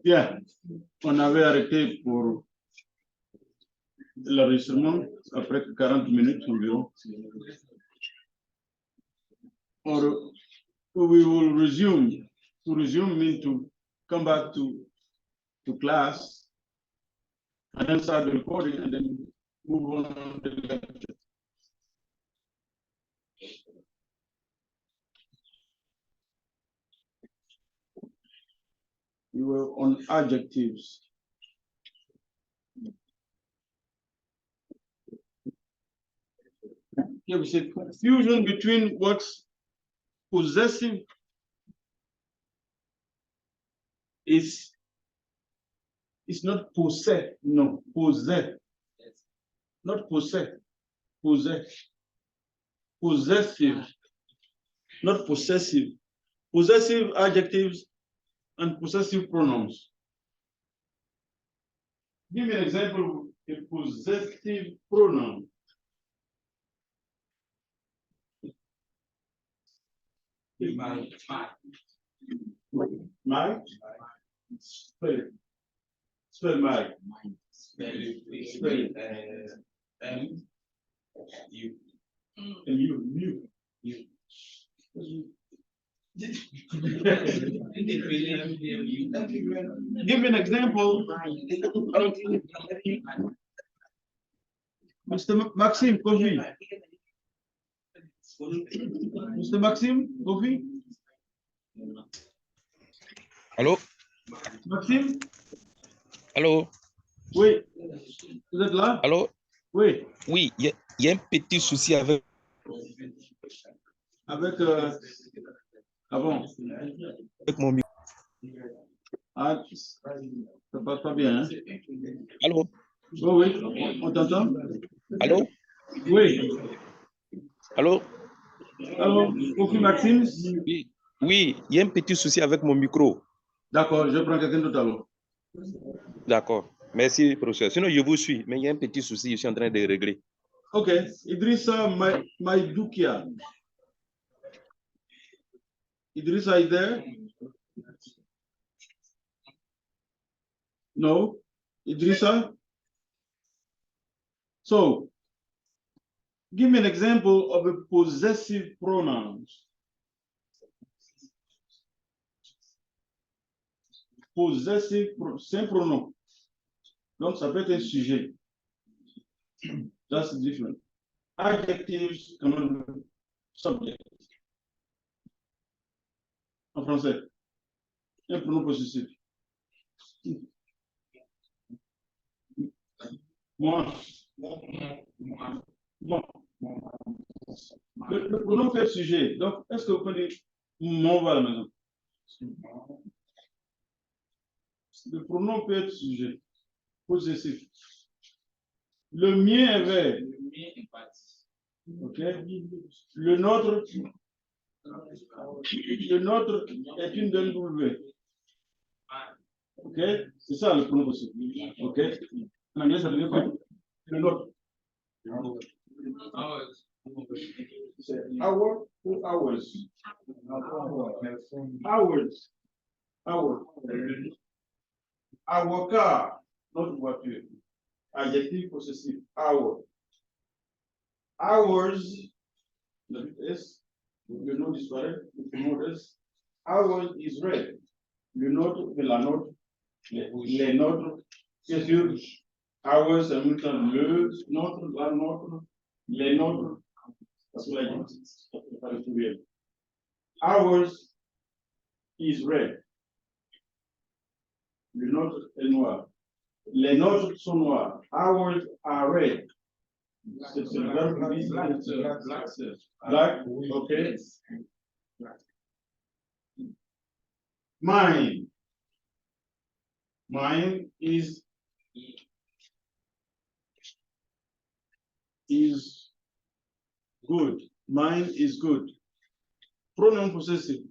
Bien, on avait arrêté pour l'enregistrement après 40 minutes environ. Or, we will resume. To resume means to come back to class and then start the recording and then move on to the lecture. We were on adjectives. Here we say confusion between what's possessive is not possess, no, possess. Not possess, possess. Possessive, not possessive. Possessive adjectives and possessive pronouns. Give me an example of a possessive pronoun. My? Spell my. Spell M. U. And you. Give me an example. Mr. Maxime, coffee. Mr. Maxime, coffee. Allô? Maxime? Allô? Oui. Vous êtes là? Allô? Oui. Oui, il y a un petit souci avec... Avec... Ah bon? Avec mon micro. Ah, ça passe pas bien, hein? Allô? Oui, oui, on t'entend? Allô? Oui. Allô? Allô, Kofi Maxime? Oui, oui, il y a un petit souci avec mon micro. D'accord, je prends quelqu'un d'autre alors. D'accord. Merci, professeur. Sinon, je vous suis, mais il y a un petit souci, je suis en train de régler. Ok, Idrissa Maïdoukia. Idrissa is there? No? Idrissa? So, give me an example of a possessive pronoun. Possessive, c'est un pronom. Donc, ça peut être un sujet. That's different. Adjectives cannot be subject. En français. Un pronom possessif. Moi. Bon. Le pronom fait sujet. Donc, est-ce que vous pouvez dire mon va à la maison? Le pronom peut être sujet. Possessif. Le mien est vert. Ok. Le nôtre est une W. Ok. C'est ça le pronom possessif. Ok. En anglais, ça devient quoi? Le nôtre. Hour ou hours? Hours. Hour. Our car, not voiture. Adjectif possessif. Hour. Hours. Le nom disparaît. Le pronom reste. Hours is red. Le nôtre de la nôtre. Les nôtres. C'est sûr. Hours, en même temps, le nôtre, la nôtre, les nôtres. Parce que là, il pas le trouver. Hours is red. Le nôtre est noir. Les nôtres sont noirs. Ours are red. C'est le verbe qui dit black, okay. Mine. Mine is good. Mine is good. Pronoun possessive.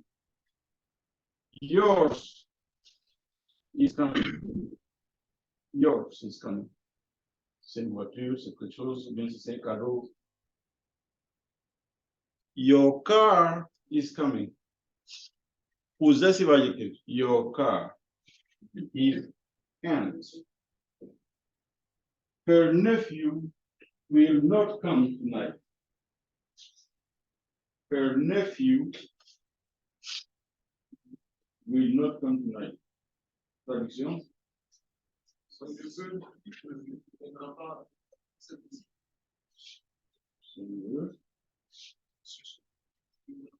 Yours is coming. Yours is coming. C'est une voiture, c'est quelque chose, bien c'est un cadeau. Your car is coming. Possessive adjective, your car, his hands. Her nephew will not come tonight. Her nephew will not come tonight. Traduction.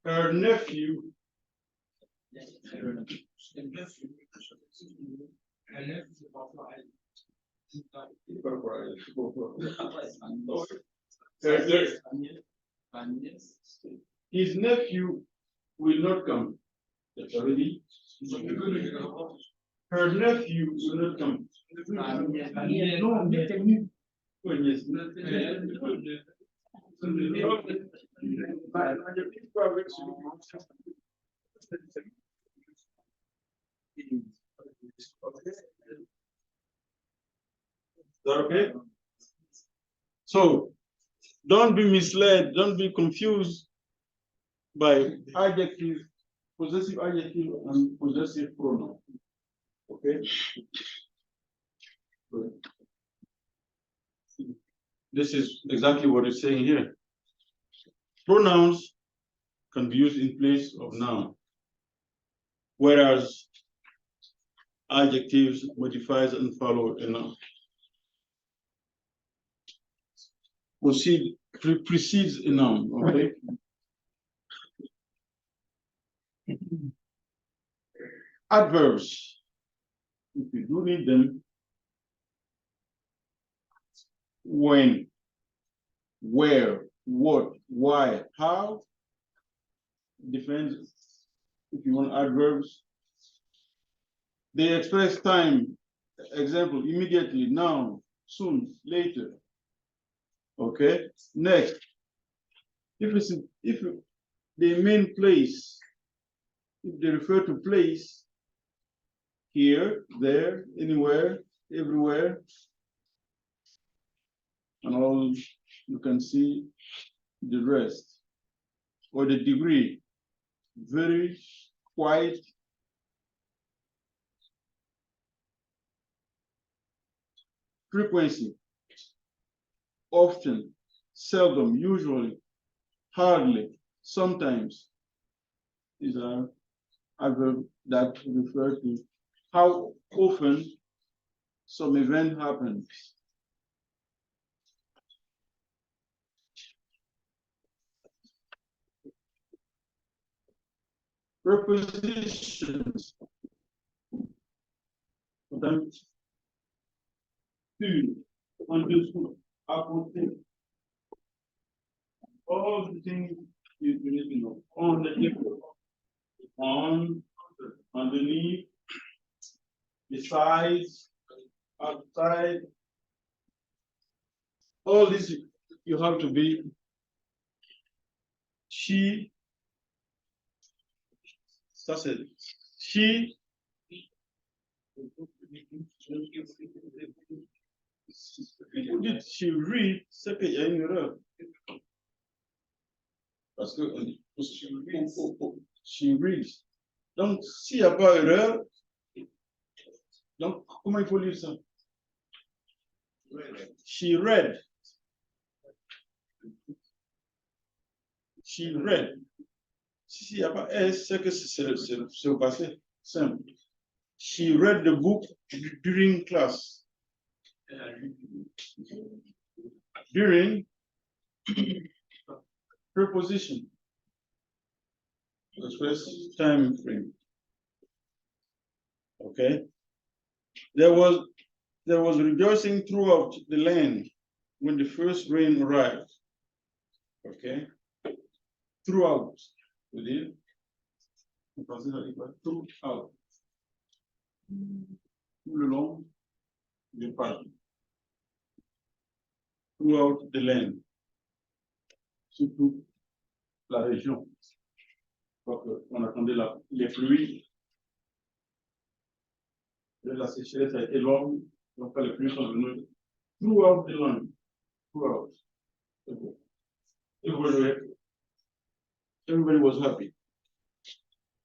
Her nephew. His nephew will not come. That's already. Her nephew will not come. Okay. So don't be misled, don't be confused by adjective, possessive adjective, and possessive pronoun. Okay. This is exactly what it's saying here. Pronouns can be used in place of noun, whereas adjectives modifies and follow a noun. Precedes a noun, okay? Adverbs, if you do need them, when, where, what, why, how, depends if you want adverbs. They express time, example, immediately, now, soon, later. Okay, next, if they mean place, if they refer to place, here, there, anywhere, everywhere, and all, you can see the rest, or the degree, very, quite, frequency, often, seldom, usually, hardly, sometimes. These are adverbs that refer to how often some event happens. Prepositions. Sometimes, to, en dessous, à côté. All the things you need to know. On the equal, on, underneath, besides, outside. All this you have to be. She, ça c'est she. Vous dites she read, c'est qu'il y a une erreur. Parce que she reads. Donc, s'il n'y a pas d'erreur, donc comment il faut lire ça? She read. She read. S'il n'y a pas S, c'est que c'est au passé. Simple. She read the book during class. During preposition. Express time frame. Okay. There was rejoicing throughout the land when the first rain arrived. Okay. Throughout. Throughout. Tout le long du parc. Throughout the surtout la région. On attendait les pluies. La sécheresse a été longue, donc les pluies sont venues throughout the land. Throughout. Everybody was happy.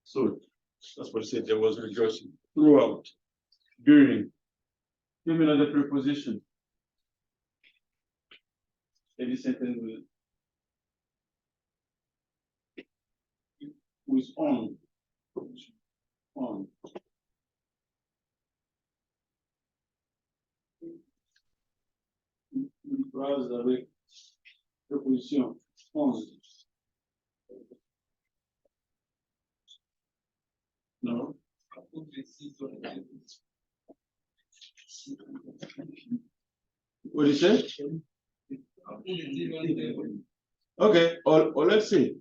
So, That's what it said. There was rejoicing throughout, during. Give me another preposition. Any sentence with on. On. Une phrase avec preposition on. No. What do you say? Okay, or let's say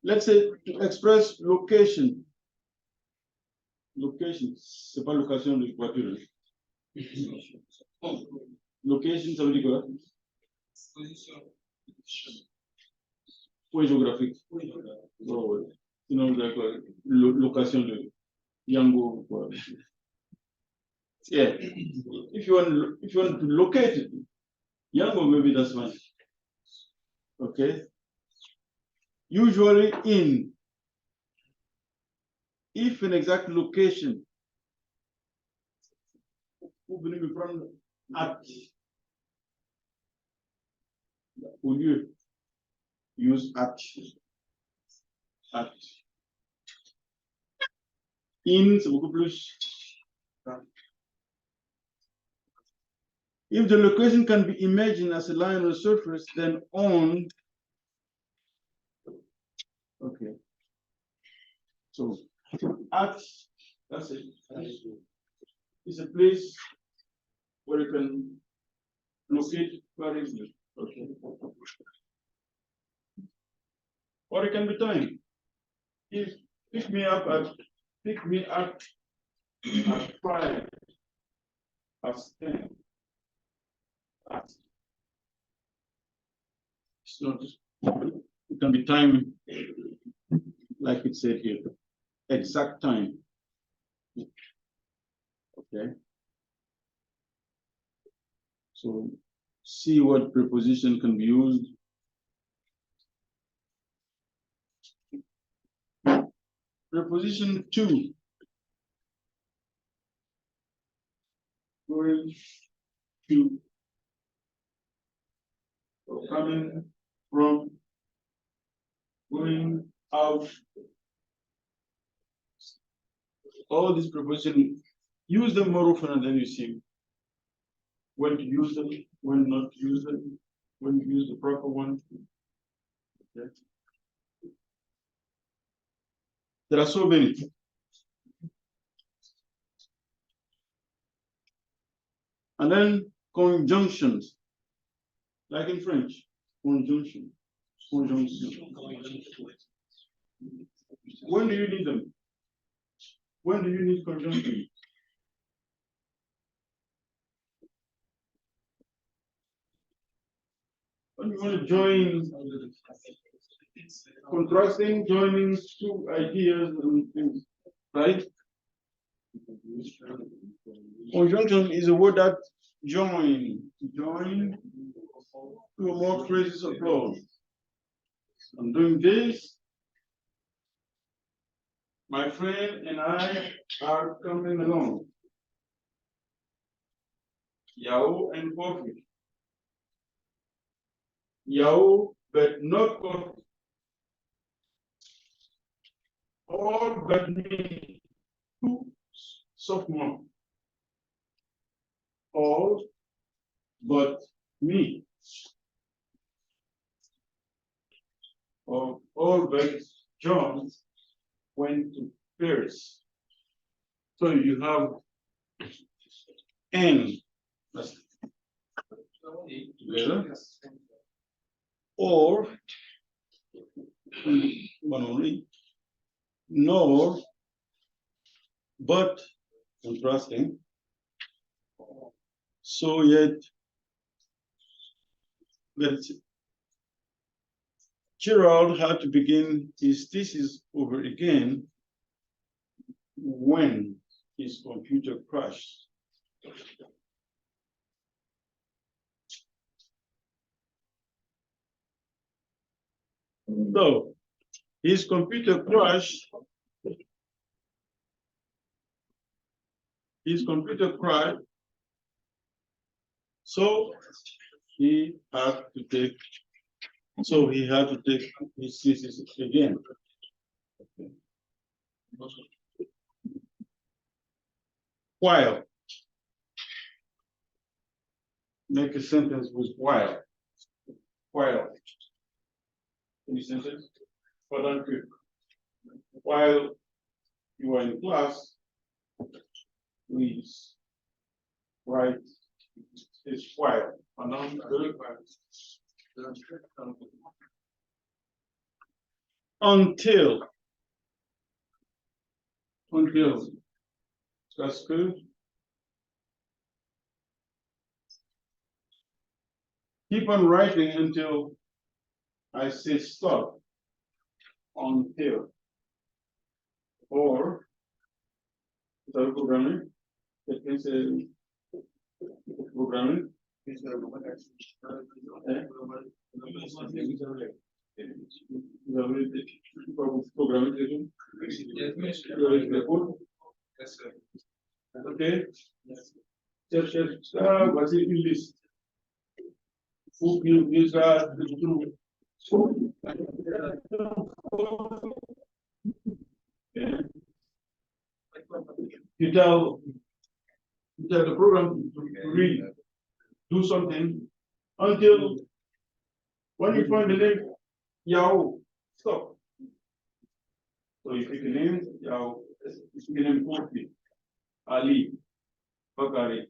to express location. Location, c'est pas location de voiture. Location, ça veut dire quoi? Point géographique. Oh, ouais. Sinon, location de Yango. Quoi. Yeah. If you want to locate it, Yango, maybe that's fine. Okay. Usually in, if an exact location, at, au lieu, use at. At. In, c'est beaucoup plus. If the location can be imagined as a line on the surface, then on. Okay. So at, that's it. It's a place where you can locate very easily. Okay. Or it can be time. If pick me up at 5, at 10. It's not, it can be time, like it said here, exact time. Okay. So see what preposition can be used. Preposition 2. Going to, or coming from, going out. All these prepositions, use them more often and then you see when to use them, when not to use them, when to use the proper one. Okay. There are so many. And then conjunctions, like in French, conjunction. Conjunction. When do you need them? When do you need conjunction? When you want to join, contrasting, joining two ideas and things, right? Conjunction is a word that join two or more phrases of clause. I'm doing this. My friend and I are coming along. Yahoo and coffee. Yahoo, but not coffee. All but me. Two sophomore. All but me. Or all but John went to Paris. So you have N together, or one only, nor, but contrasting. So yet, Gerald had to begin his thesis over again when his computer crashed. So his computer crashed his computer cried, so he had to take his thesis again. While. Make a sentence with while. While. Any sentence? Pendant que. While you are in class, please write this while. Until. That's good. Keep on writing until I say stop. Until. Or, without programming, it can say programming. Okay. Voici une liste. Faut que déjà you tell the program to read, do something until when you find the name Yahoo, stop. So you pick a name, Yahoo, it's name Kofi, Ali, Bakari.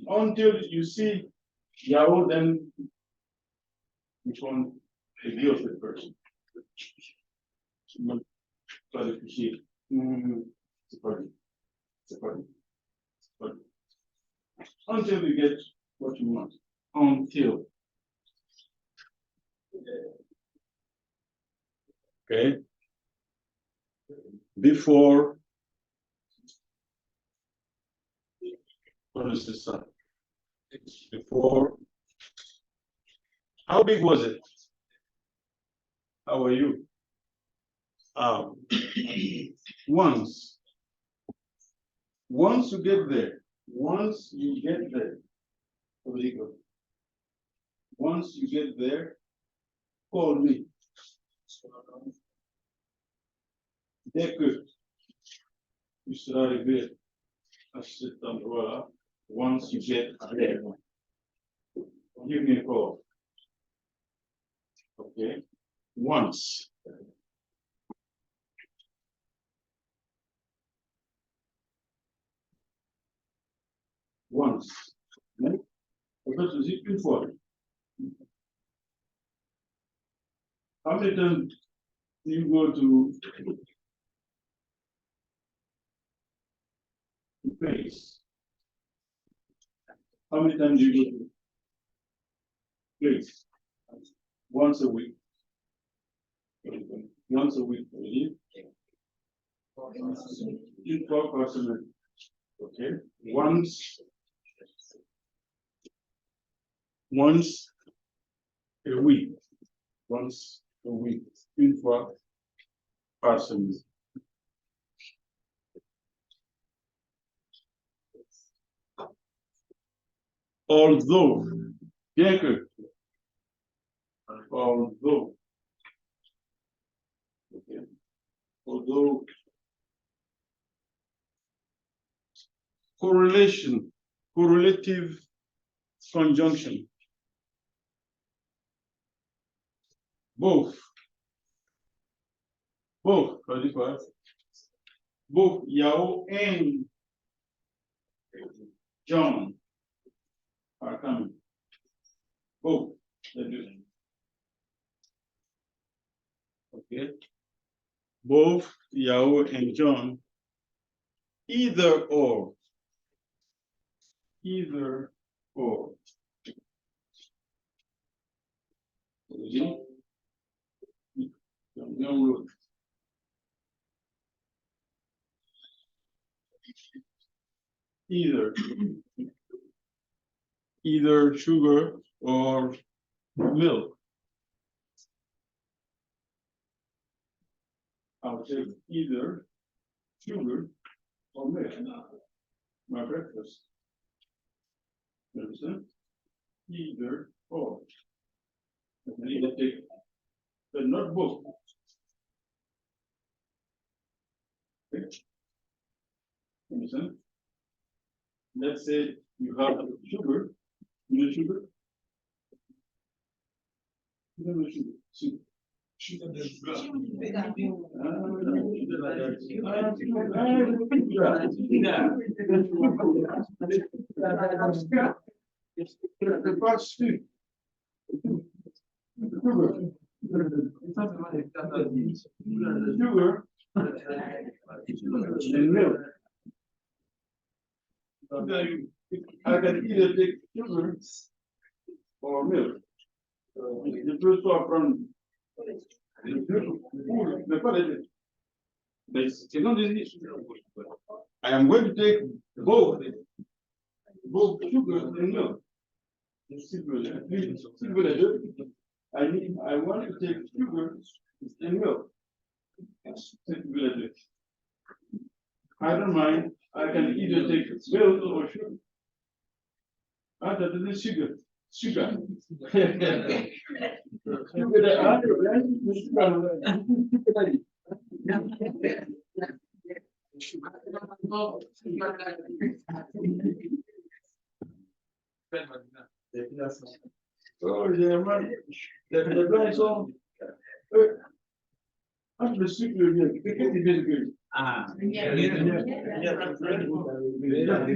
Until you see Yahoo, then you find the view of the person. Until you get what you want. Until. Okay. Before. What is this? Before. How big was it? How are you? Once you get there, once you get there, call me. Dès que tu seras arrivé à cet endroit-là, once you get there, give me a call. Okay, once. Once. En fait, je dis une fois. How many times do you go to place? How many times do you go to place? Once a week. Once a week, really? Une fois par semaine. Okay. Once a week. Once a week. Une fois par semaine. Although, bien que, although, okay. Although, correlation, correlative conjunction. Both, both Yahoo and John are coming. Both. Okay. Both Yahoo and John, either or. Either or. Either sugar or milk. I'll take either sugar or milk. My breakfast. You understand? Either or. I need to take the notebook. Okay. Understand? Let's say you have sugar. You know sugar? You don't know sugar. Sugar. The first thing. Sugar and milk. I can either take sugar or milk. The first one from I am going to take both sugar and milk. I want to take sugar and milk. I don't mind. I can either take milk or sugar. That is sugar. Sugar. Oh, j'ai mal. Les blancs sont. Entre le sucre et le miel, qu'est-ce qui est bien que? Ah, le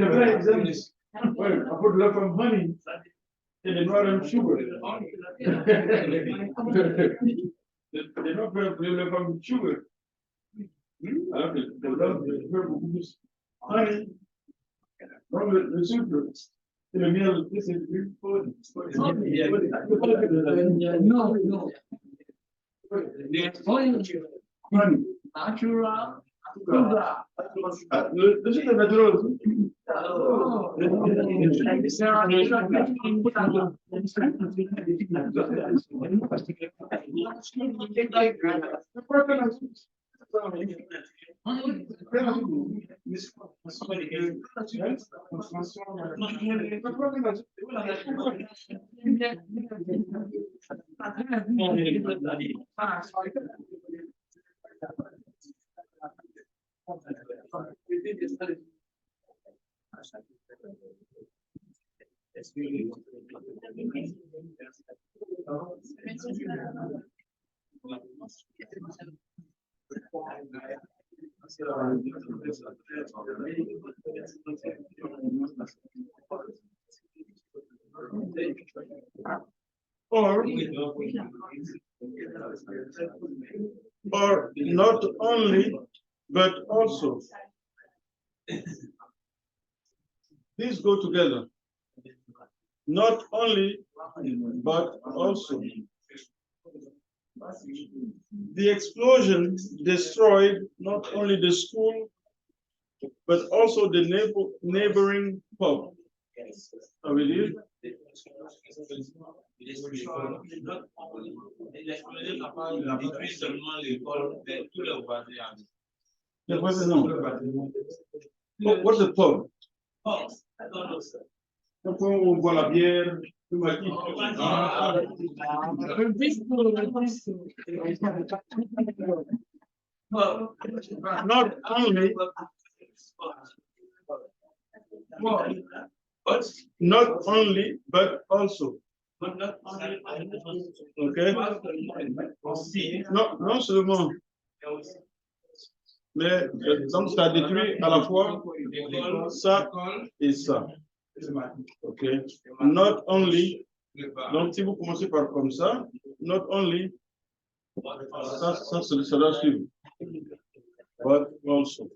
blanc, ils aiment. Ouais, I put love from honey and the northern sugar. They don't put love from sugar. Alors que le blanc, ils veulent beaucoup plus honey. Donc le sucre. Et le miel, c'est plus fort. Non, non. Natural. Le sucre naturel aussi. Or not only, but also. These go together. Not only, but also. The explosion destroyed not only the school, but also the neighboring pub. How will you? What's the pub? On boit la bière, not only, not only, but also. Okay? Non seulement, mais donc ça détruit à la fois ça et ça. Okay? Not only, donc si vous commencez par comme ça, not only, ça doit suivre, but also.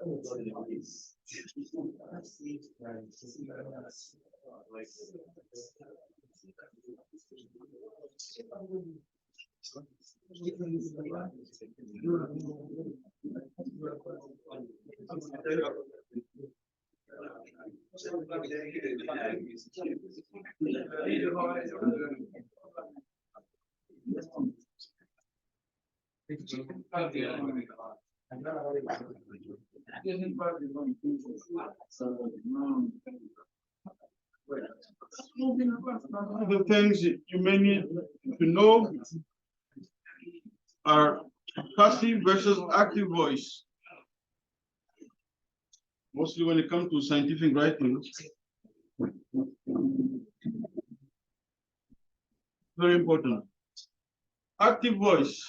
Okay. The things you may need to know are passive versus active voice. Mostly when it comes to scientific writing. Very important. Active voice.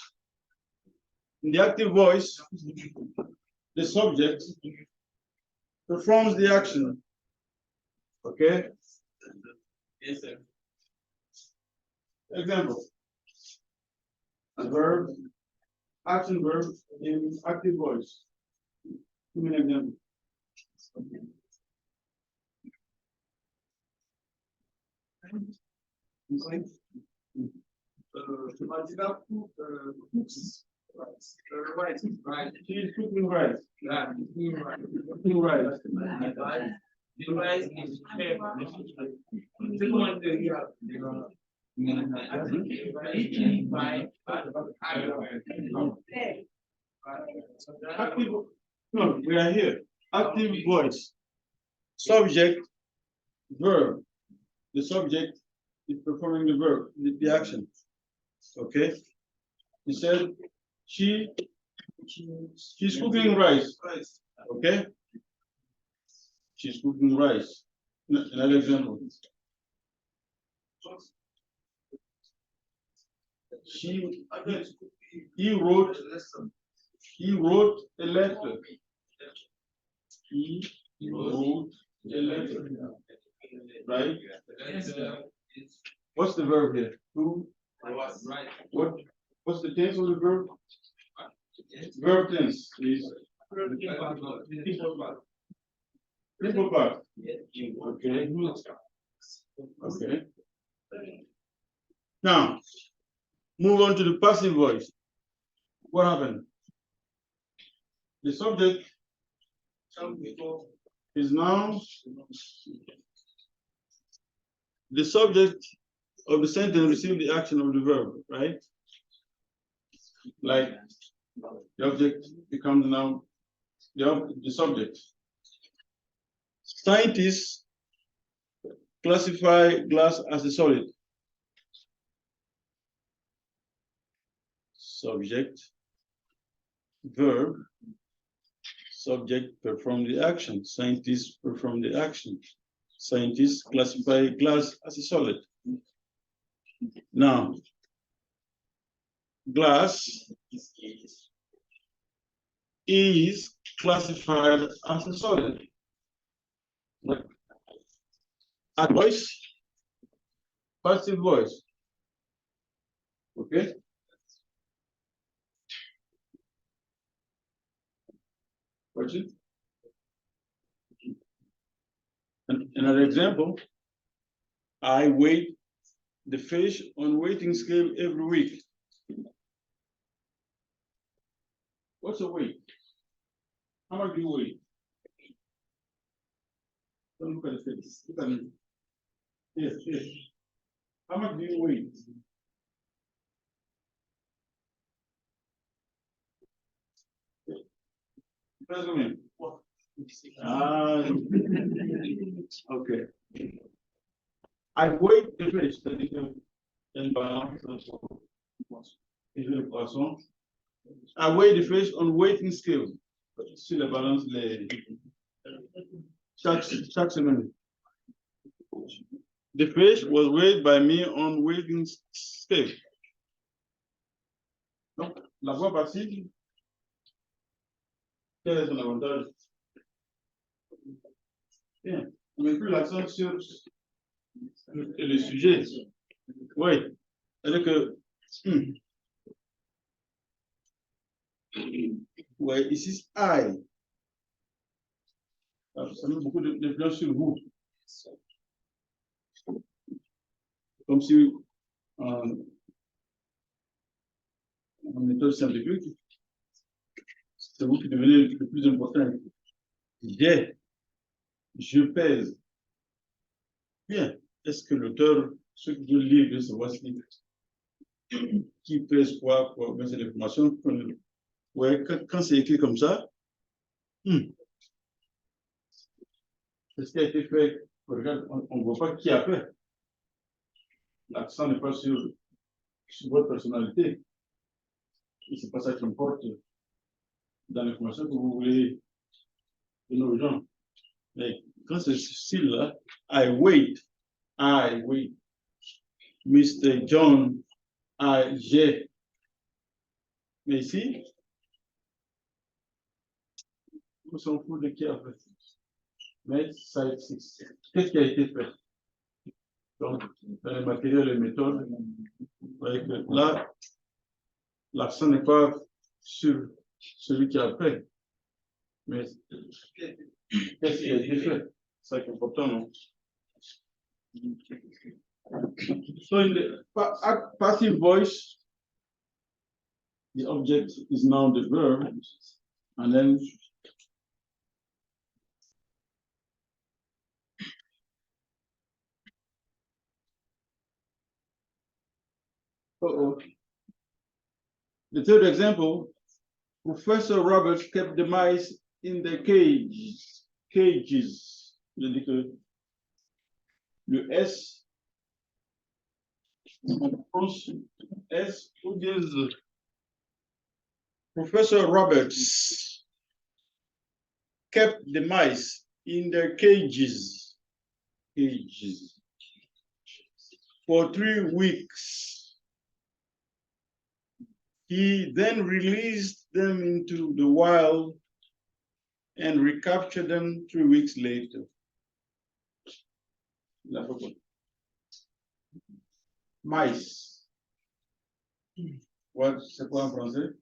In the active voice, the subject performs the action. Okay? Yes, sir. Example. A verb, action verb in active voice. Give me an example. Right. She is cooking rice. Yeah. Cooking rice. The rice is fair. This one, Active, no, we are here. Active voice. Subject, verb. The subject is performing the verb, the action. Okay? He said, she's cooking rice. Okay? She's cooking rice. Another example. He wrote a letter. He wrote a letter. Right? What's the verb here? Who? What's the tense of the verb? Verb tense, please. Simple part. Okay. Okay. Now, move on to the passive voice. What happened? The subject is now the subject of the sentence received the action of the verb, right? Like the object becomes now the subject. Scientists classify glass as a solid. Subject, verb, subject perform the action. Scientists perform the action. Scientists classify glass as a solid. Now, glass is classified as a solid. A voice, passive voice. Okay? Question? Another example, I weigh the fish on weighting scale every week. What's a weight? How much do you weigh? Don't look at the face. Look at me. Yes, yes. How much do you weigh? President. Okay. I weigh the fish that is in balance. I weigh the fish on weighting scale. Sur la balance chaque semaine. The fish was weighed by me on weighting scale. Donc, la voix passive, quel est son avantage? Bien, on met plus l'accent sur le sujet. Oui, c'est-à-dire que ouais, ici, I. Ça met beaucoup d'influence sur vous. Comme si en méthode scientifique, c'est vous qui devenez le plus important. j'ai, je pèse. Bien. Est-ce que l'auteur, ce que je lis de ce voici, qui pèse quoi, mais c'est l'information. Ouais, quand c'est écrit comme ça, ce qui a été fait, regarde, on ne voit pas qui a fait. L'accent n'est pas sur votre personnalité. Et c'est pas ça qui importe dans l'information que vous voulez donner aux gens. Mais quand c'est ce style-là, I wait, Mr. John, j'ai. Mais ici, on s'en fout de qui a fait. Mais ça existe. Qu'est-ce qui a été fait? Donc, dans les matériels et les méthodes, vous voyez que là, l'accent n'est pas sur celui qui a fait, mais qu'est-ce qui a été fait? C'est ça qui est important, non? So in the passive voice, the object is now the verb, and then the third example, Professor Roberts kept the mice in the cages. Je dis que le S, on prononce S ou bien Z. Professor Roberts kept the mice in their cages for 3 weeks. He then released them into the wild and recaptured them 3 weeks later. Mice. What, c'est quoi en français?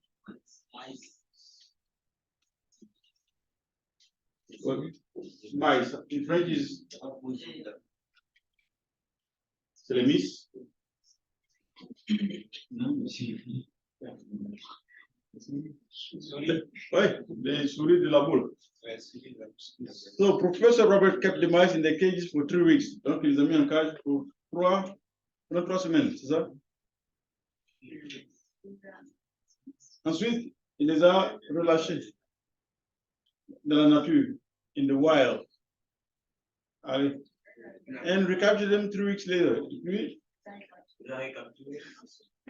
Mice. In French is c'est les mice. Oui, les souris de la boule. So Professor Robert kept the mice in the cages for 3 weeks. Donc il les a mis en cage pour 3 semaines, c'est ça? Ensuite, il les a relâchés dans la nature, in the wild. Allez. And recaptured them 3 weeks later. Puis,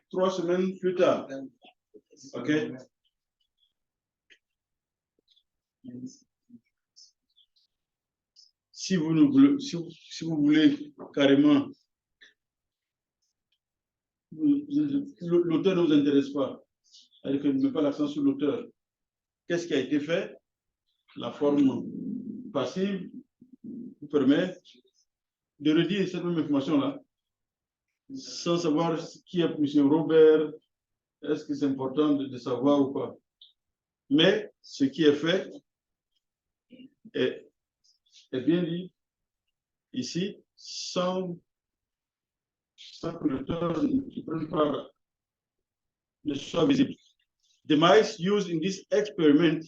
3 semaines plus tard. OK? Si vous voulez carrément, l'auteur ne vous intéresse pas, c'est-à-dire que ne met pas l'accent sur l'auteur. Qu'est-ce qui a été fait? La forme passive vous permet de redire cette même information-là, sans savoir qui est M. Robert, est-ce que c'est important de savoir ou pas. Mais ce qui est fait est bien dit ici, sans que l'auteur ne prenne pas ne soit visible. The mice used in this experiment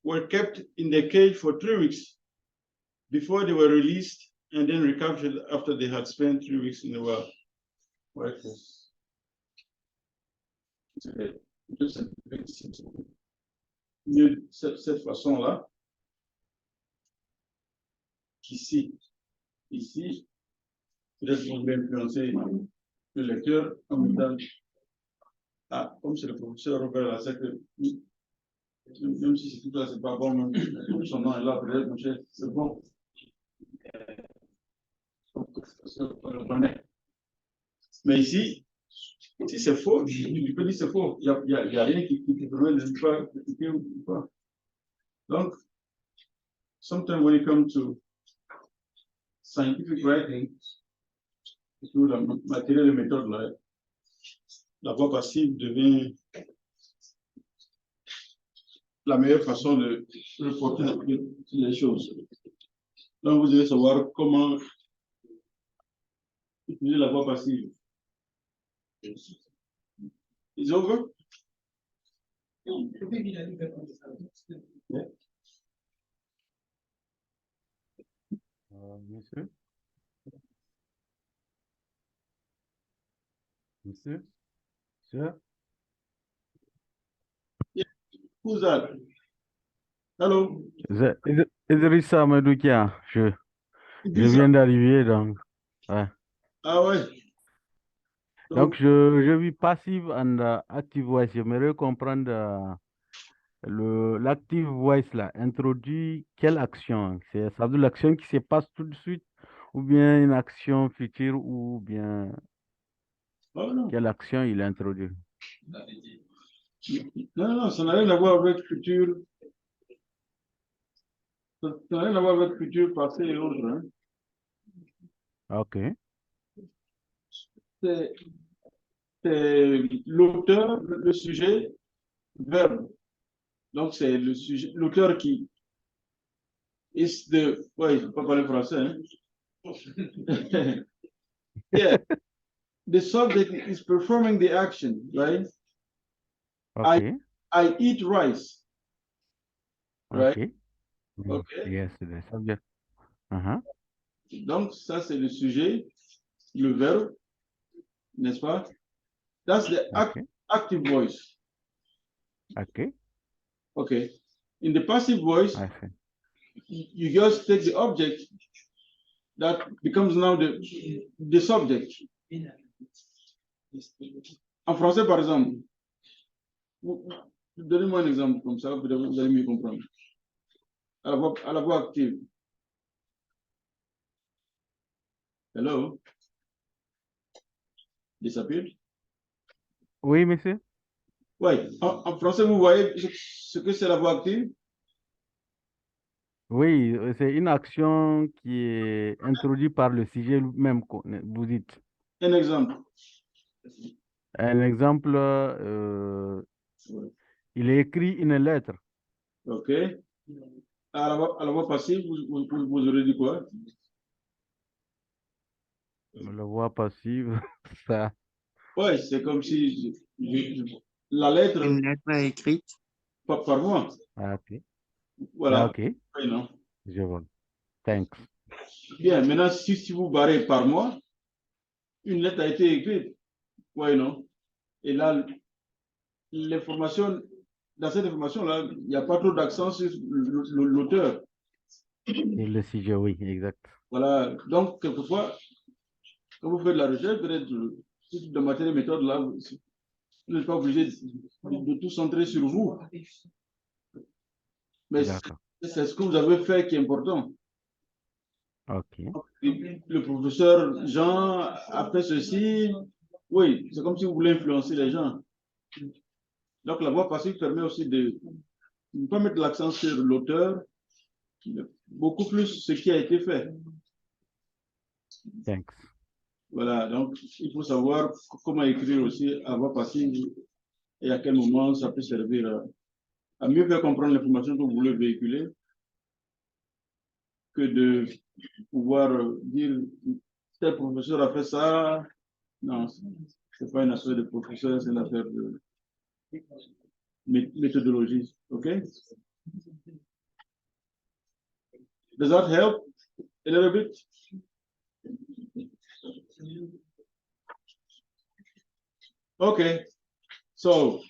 were kept in the cage for 3 weeks before they were released and then recaptured after they had spent 3 weeks in the wild. De cette façon-là, ici, peut-être qu'on va influencer le lecteur en même temps. Ah, comme c'est le professeur Robert là, c'est que même si c'est tout là, c'est pas bon, même son nom est là, peut-être, c'est bon. Mais ici, si c'est faux, tu peux dire c'est faux. Il n'y a rien qui permet de ne pas critiquer ou pas. Donc, sometimes when it comes to scientific writing, sur la matériel et méthode, là, la voix passive devient la meilleure façon de reporter les choses. Donc, vous devez savoir comment utiliser la voix passive. It's over? Yeah. Monsieur? Monsieur? Sir? Who's that? Hello. Idrissa Medoukia, je Idrissa. viens d'arriver, donc. Ouais. Ah ouais. Donc, je vis passive and active voice. J'aimerais comprendre l'active voice là, introduit quelle action? Ça veut dire l'action qui se passe tout de suite, ou bien une action future, ou bien Oh, non. quelle action il introduit? Non, ça n'a rien à voir avec futur. Ça n'a rien à voir avec futur, passé et autres. Hein. Ok, C'est l'auteur, le sujet, verbe. Donc, c'est le sujet, l'auteur qui is the. Ouais, je ne peux pas parler français. Hein. Yeah. The subject is performing the action, right? ok, I eat rice, right? ok. Okay. Yes, the subject. Uh-huh. Donc, ça, c'est le sujet, le verbe, n'est-ce pas? That's the Okay, active voice. okay, Okay. In the passive voice, I see. you just take the object that becomes now the subject. En français, par exemple, donnez-moi un exemple comme ça, vous allez mieux comprendre. À la voix active. Hello? Disappeared? Oui, monsieur? Oui. En français, vous voyez ce que c'est la voix active? Oui, c'est une action qui est introduite par le sujet même, vous dites. Un exemple. Un exemple, il est écrit une lettre. OK. À la voix passive, vous aurez dit quoi? La voix passive, ça. Oui, c'est comme si la lettre Une lettre écrite. par moi. Ah, ok. Voilà. Ah, ok, Oui, non. je vois. Thanks. Bien, maintenant, si vous barrez par moi, une lettre a été écrite. Oui, non. Et là, l'information, dans cette information-là, il n'y a pas trop d'accent sur l'auteur. Et le sujet, oui, exact. Voilà. Donc, quelquefois, quand vous faites de la recherche, peut-être de matière et méthode, là, vous n'êtes pas obligé de tout centrer sur vous. Mais D'accord. c'est ce que vous avez fait qui est important. Ok. Le professeur Jean a fait ceci. Oui, c'est comme si vous voulez influencer les gens. Donc, la voix passive permet aussi de ne pas mettre l'accent sur l'auteur, beaucoup plus ce qui a été fait. Thanks. Voilà, donc il faut savoir comment écrire aussi à voix passive et à quel moment ça peut servir à mieux faire comprendre l'information que vous voulez véhiculer que de pouvoir dire tel professeur a fait ça. Non, c'est pas une affaire de professeur, c'est une affaire de méthodologie. OK? Does that help a little bit? Okay, so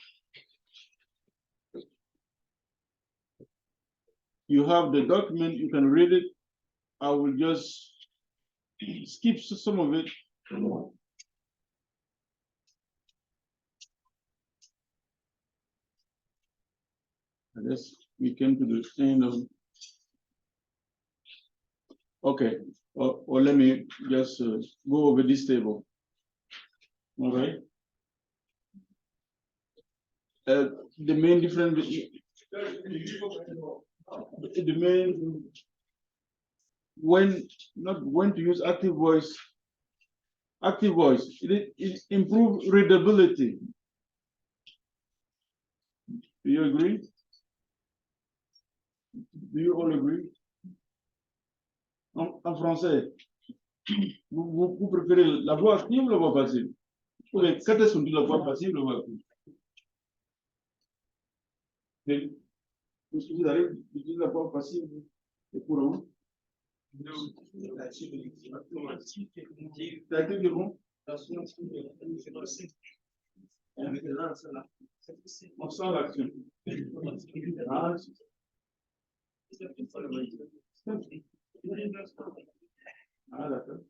you have the document, you can read it. I will just skip some of it. I guess we came to the end of. Okay, or let me just go over this table. All right. The main difference, the main when to use active voice. Active voice, it improves readability. Do you agree? Do you all agree? En français, vous préférez la voix active ou la voix passive? Quand est-ce qu'on dit la voix passive ou la voix active? Vous allez utiliser la voix passive et pour vous? L'actif est bon? On sent l'action. Ah, ah, d'accord.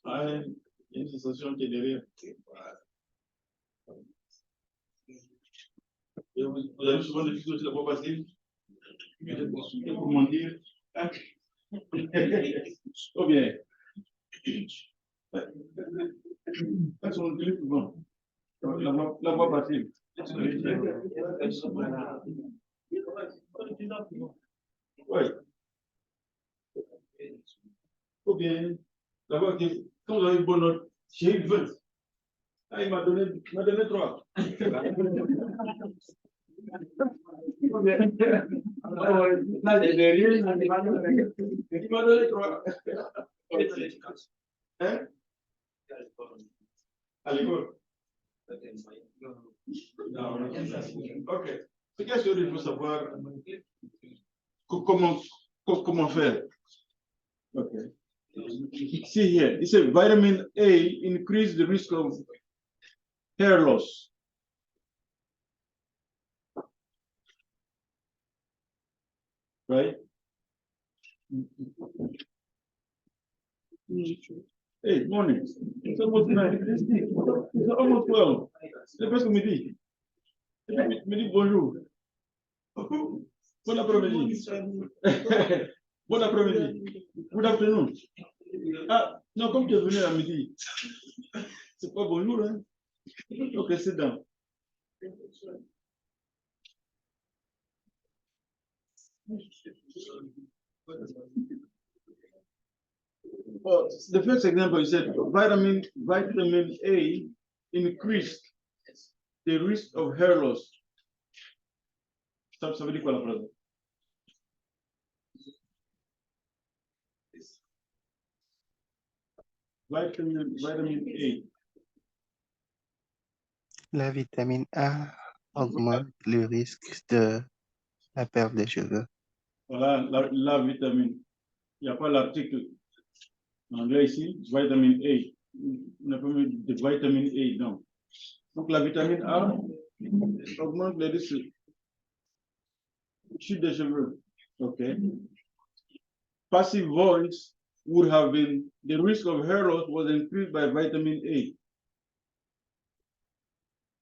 Ah, il y a une sensation qui est derrière. Et vous avez souvent des choses de la voix passive? Comment dire? Ou bien, elles sont plus souvent. La voix passive. Oui. Ou bien, la voix qui, quand vous avez une bonne note, j'ai eu 20. Ah, il m'a donné 3. Là, j'ai rien. Il m'a donné 3. Hein? À l'école. Ok. C'est qu'est-ce qu'il faut savoir? Comment faire? Okay. See here, it says vitamin A increase the risk of hair loss. Right? Hey, morning. It's almost 9. It's almost 12. C'est presque midi. Midi, bonjour. Bon après-midi. Bon après-midi. Good afternoon. Ah, non, comme tu es venu à midi, c'est pas bonjour, hein? Ok, sit down. Oh, the first example you said vitamin A increased the risk of hair loss. Ça veut dire quoi la phrase? Vitamin A. La vitamine A augmente le risque de la perte des cheveux. Voilà la vitamine. Il n'y a pas l'article en anglais ici, vitamin A. On n'a pas mis de vitamine A, non. Donc la vitamine A augmente le risque de chute des cheveux. Okay. Passive voice would have been the risk of hair loss was increased by vitamin A.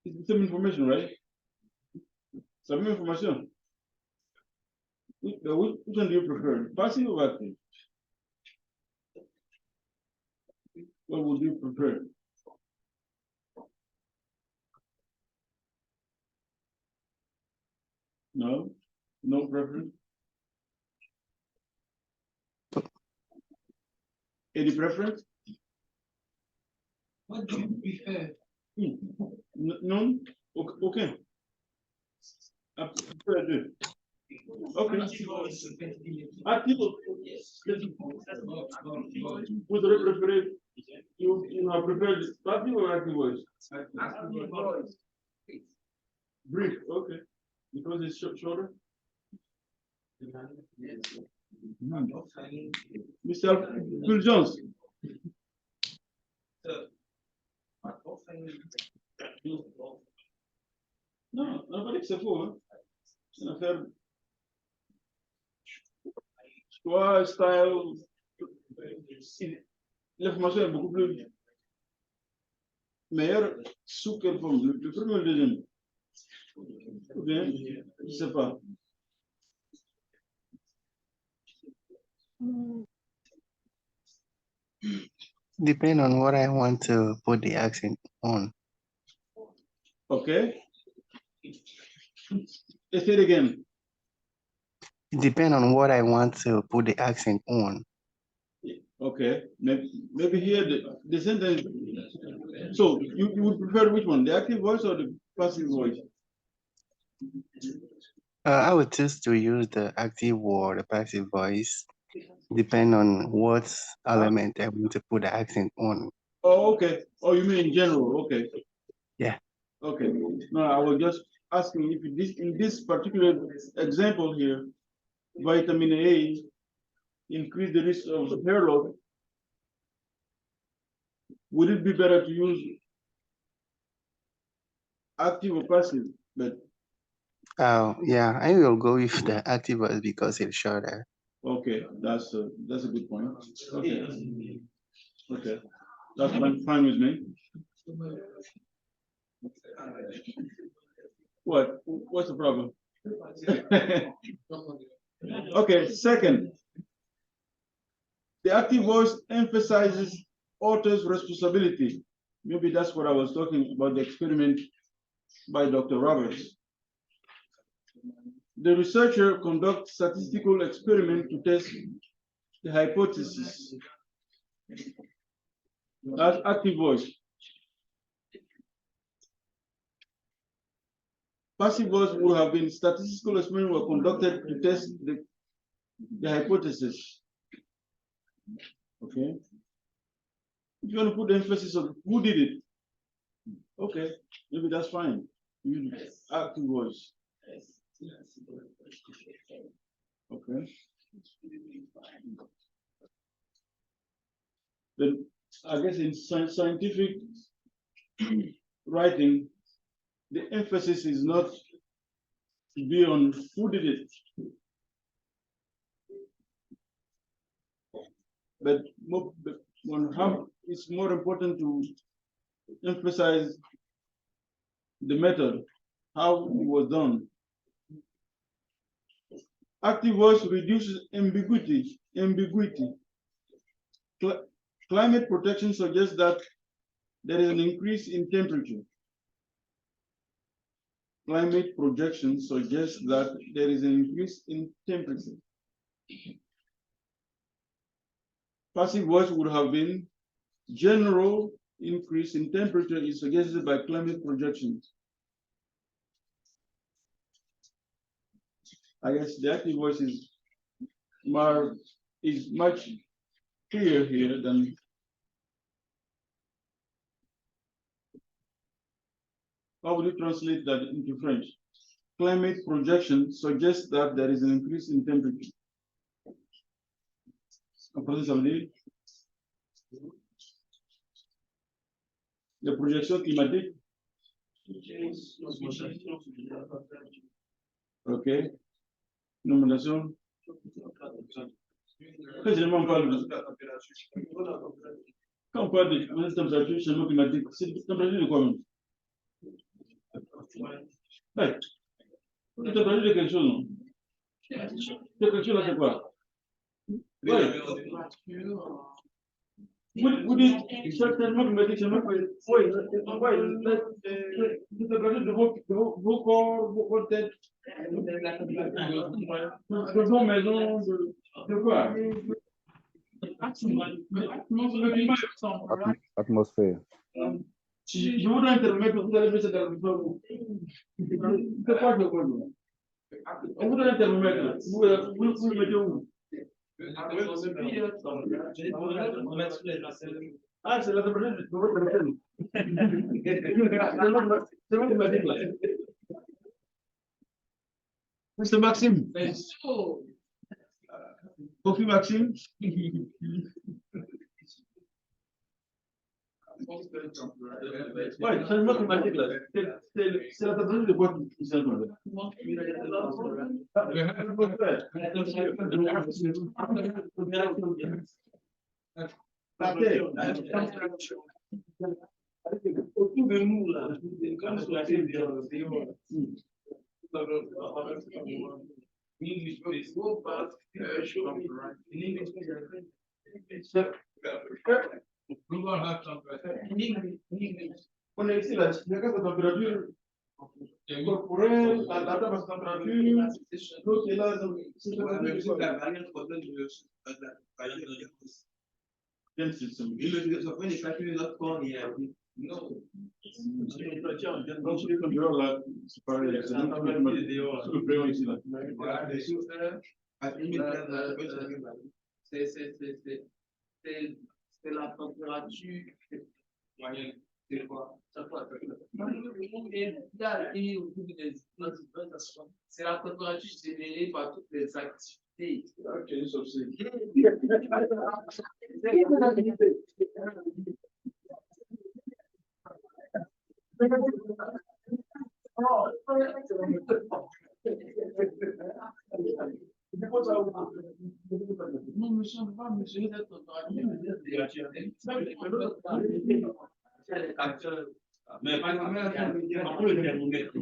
It's the same information, right? Same information. Which one do you prefer? Passive or active? What would you prefer? No? No preference? Any preference? What do you prefer? None? Okay. Après 2. Okay. Active. Vous aurez préféré, you have preferred passive or active voice? Brief, okay. Because it's shorter? Mr. Bill Jones. Non, on n'a pas dit que c'est faux. Hein? C'est une affaire. Choix, style. L'information est beaucoup plus meilleure sous quelle forme? Le premier ou le deuxième? Ou bien, je ne sais pas. Depend on what I want to put the accent on. Okay. Let's say it again. It depends on what I want to put the accent on. Okay. Maybe here the sentence. So you would prefer which one? The active voice or the passive voice? I would choose to use the active or the passive voice, depend on what element I want to put the accent on. Oh, okay. Oh, you mean in general? Okay. Yeah. Okay, no, I was just asking if in this particular example here, vitamin A increase the risk of hair loss. Would it be better to use active or passive? But Yeah, I will go with the active voice because it's shorter. okay, that's a good point. Okay, okay, that's fine with me. What's the problem? Okay, second, the active voice emphasizes author's responsibility. Maybe that's what I was talking about, the experiment by Dr. Roberts. The researcher conducts statistical experiment to test the hypothesis. That's active voice. Passive voice would have been statistical experiments were conducted to test the hypothesis. Okay. If you want to put the emphasis on who did it, okay, maybe that's fine. Active voice. Okay. Then I guess in scientific writing, the emphasis is not to be on who did it, but on how it's more important to emphasize the method, how it was done. Active voice reduces ambiguity. Climate protection suggests that there is an increase in temperature. Climate projection suggests that there is an increase in temperature. Passive voice would have been general increase in temperature is suggested by climate projections. I guess the active voice is much clearer here than how would you translate that into French? Climate projection suggests that there is an increase in temperature. En français, ça veut dire les projections climatiques. Ok. Nomination. Très généralement, on parle de quand on parle de température, changement climatique, c'est température de quoi même? Ouais. C'est température de quelque chose, non? Quelque chose là, c'est quoi? Ouais. Vous dites certainement climatique, changement climatique. Oui, c'est température de vos corps, vos têtes, de vos maisons, de quoi? Atmosphère. Si je voudrais intermettre, vous allez mettre dans le feu. C'est quoi le problème? On voudrait intermettre, vous le mettez où? Ah, c'est la température de votre téléphone. C'est moi qui m'a dit là. C'est Maxime. Kofi Maxime. Ouais, changement climatique là. C'est la température de quoi qui s'est tombée? La terre. Autour de nous là, comme sur la terre, on est ici là, il y a la température corporelle, la température, l'autre est là, c'est la variante quel système? Non. C'est pareil, c'est le prénom ici là. C'est la température moyenne. C'est quoi? C'est la température générée par toutes les activités. Ok, sorcier. Non, monsieur, on ne peut pas mesurer la température. Mais par exemple, le thermomètre.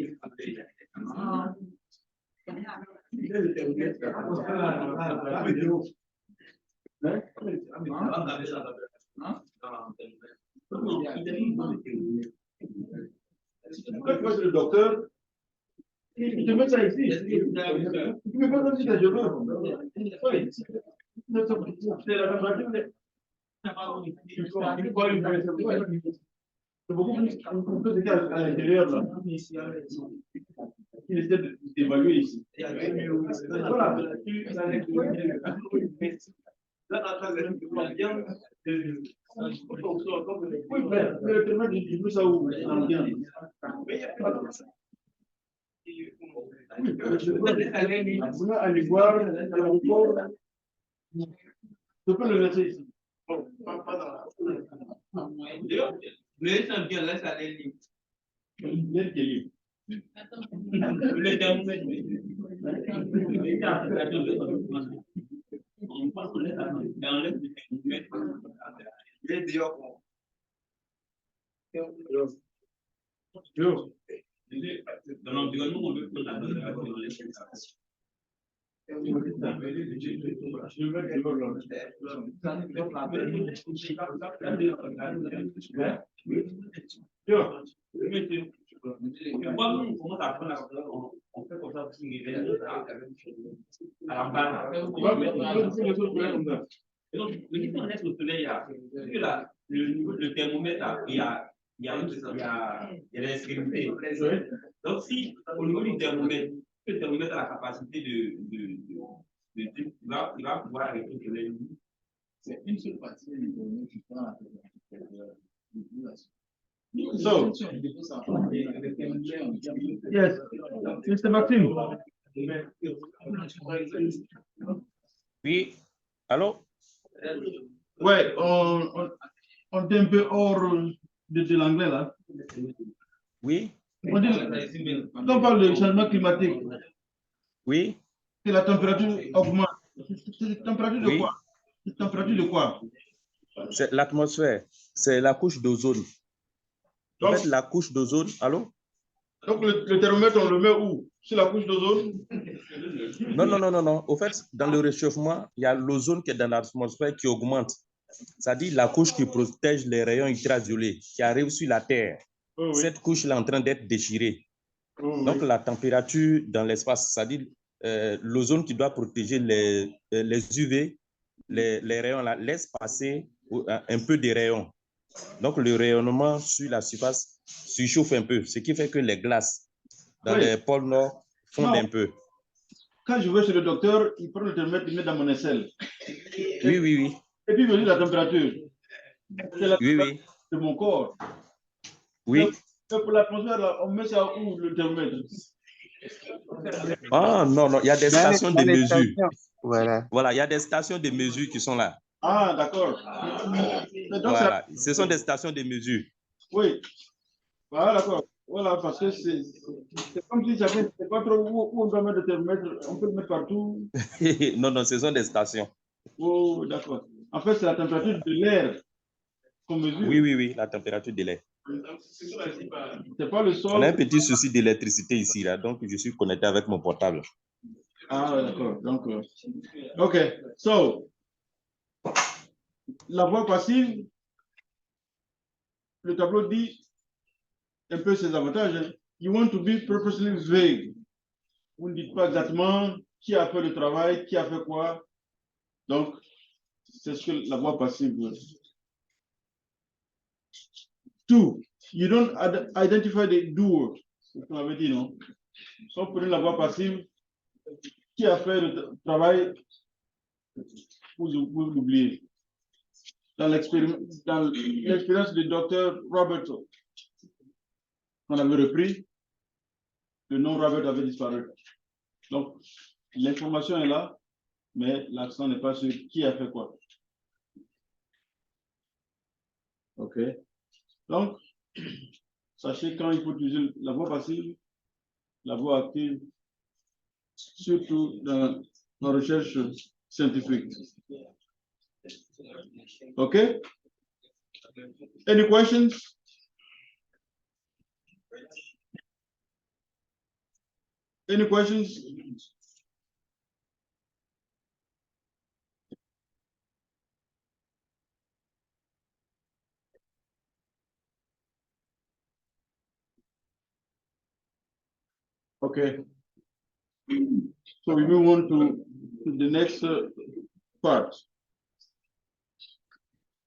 Pourquoi le docteur? Il te met ça ici. Il ne met pas comme si tu as joué. Oui. C'est la température. C'est beaucoup plus de cas à l'intérieur là. Il essaie d'évaluer ici. Voilà. Oui, mais le permettre de plus ça où? Vous allez voir l'aéroport. Je peux le laisser ici. Bon, pas dans la. Mais ça vient là, ça les lit. Bien qu'il y ait. Le thermomètre. On passe le thermomètre. Dans l'environnement, on veut prendre la température dans les sensations. Moi, on commence à prendre on fait comme ça pour à la base. Et donc, le qui on laisse au soleil, que là, le niveau de thermomètre, là, il y a des extrémités. Donc, si au niveau du thermomètre, le thermomètre a la capacité il va pouvoir arrêter le soleil. C'est une seule partie qui prend la So, yes, Mr. Maxime. Oui, allô? Ouais, on est un peu hors de l'anglais là. Oui, On parle de changement climatique, oui, que la température augmente. C'est la température de oui. quoi? C'est la température de quoi? C'est l'atmosphère, c'est la couche d'ozone. En Donc, fait, la couche d'ozone, allô? donc le thermomètre, on le met où? Sur la couche d'ozone? Non, non, non, non, non. Au fait, dans le réchauffement, il y a l'ozone qui est dans l'atmosphère qui augmente. C'est-à-dire la couche qui protège les rayons ultraviolets qui arrivent sur la Terre. Oui, oui. Cette couche-là est en train d'être déchirée. Oui, Donc, oui. la température dans l'espace, c'est-à-dire l'ozone qui doit protéger les UV, les rayons, là, laisse passer un peu des rayons. Donc, le rayonnement sur la surface surchauffe un peu, ce qui fait que les glaces dans Oui. les pôles nord fondent un peu. Quand je vais chez le docteur, il prend le thermomètre, il met dans mon aisselle. Oui, oui, oui. Et puis, il me dit la température. C'est la Oui, température oui. de mon corps. Oui. Mais pour l'atmosphère, là, on met ça où, le thermomètre? Ah, non, non, il y a des Dans les, stations dans de les mesure. stations. Voilà. Voilà, il y a des stations de mesure qui sont là. Ah, d'accord. Mais donc, Voilà, ce sont des stations de mesure. oui. Voilà, d'accord. Voilà, parce que c'est comme si j'avais, c'est pas trop où on doit mettre le thermomètre, on peut le mettre partout. Non, non, ce sont des stations. Oh, d'accord. En fait, c'est la température de l'air qu'on mesure. Oui, oui, oui, la température de l'air. C'est pas le On a un sol. petit souci d'électricité ici, là, donc je suis connecté avec mon portable. Ah, ouais, d'accord. Donc, OK. So, la voix passive, le tableau dit un peu ses avantages. Hein. You want to be purposely vague. Vous ne dites pas exactement qui a fait le travail, qui a fait quoi. Donc, c'est ce que la voix passive veut. Two, you don't identify the doer. C'est ce qu'on avait dit, non? Si vous prenez la voix passive, qui a fait le travail, vous l'oubliez. dans l'expérience du docteur Roberto, on avait repris, le nom Robert avait disparu. Donc, l'information est là, mais l'accent n'est pas sur qui a fait quoi. OK. Donc, sachez quand il faut utiliser la voix passive, la voix active, surtout dans la recherche scientifique. OK? Any questions? Any questions? Okay. So we move on to the next part.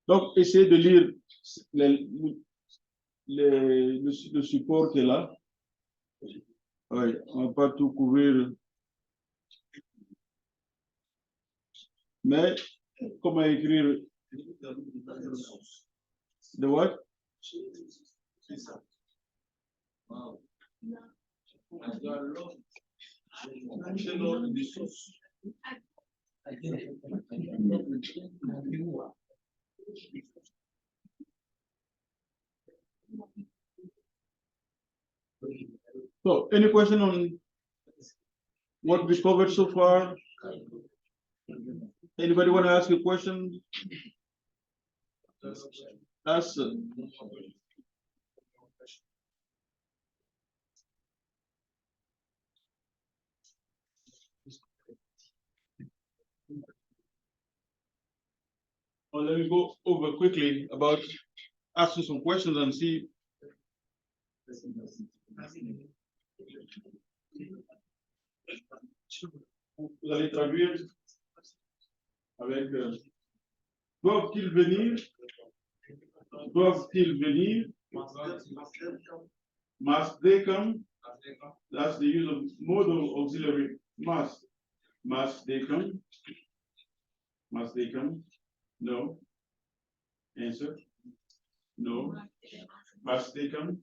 Donc, essayez de lire le support qui est là. Oui, on ne va pas tout couvrir. Mais comment écrire? The what? So, any question on what we covered so far? Anybody want to ask a question? Ask. Well, let me go over quickly about asking some questions and see. Vous allez traduire avec doivent-ils venir? Doivent-ils venir? Must they come? That's the use of modal auxiliary must. Must they come? Must they come? No. Answer? No. Must they come?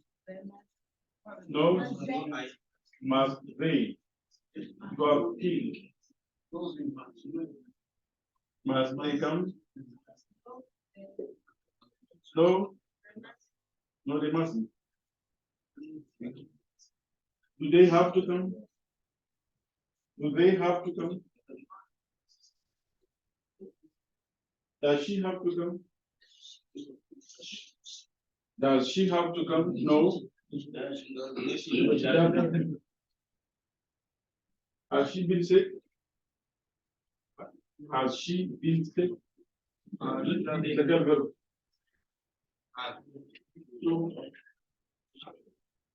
No. Must they? Doivent-ils? Must they come? No. No, they mustn't. Do they have to come? Do they have to come? Does she have to come? Does she have to come? No. Has she been sick? Has she been sick?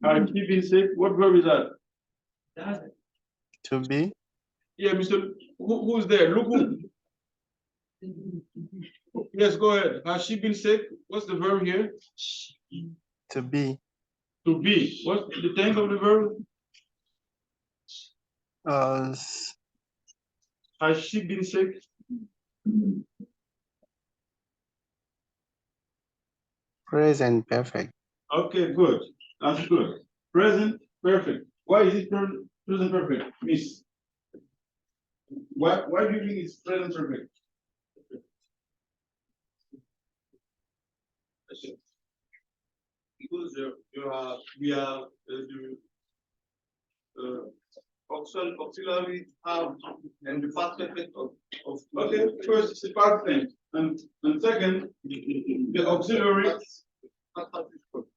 Has she been sick? What verb is that? To be. Yeah, Mr. Who's there? Look who. Yes, go ahead. Has she been sick? What's the verb here? To be. To be. What's the tense of the verb? Has she been sick? Present perfect. Okay, good. That's good. Present perfect. Why is it present perfect, Miss? Why do you think it's present perfect? Because we have auxiliary have and the past perfect of Okay, first it's the past tense, and second the auxiliary.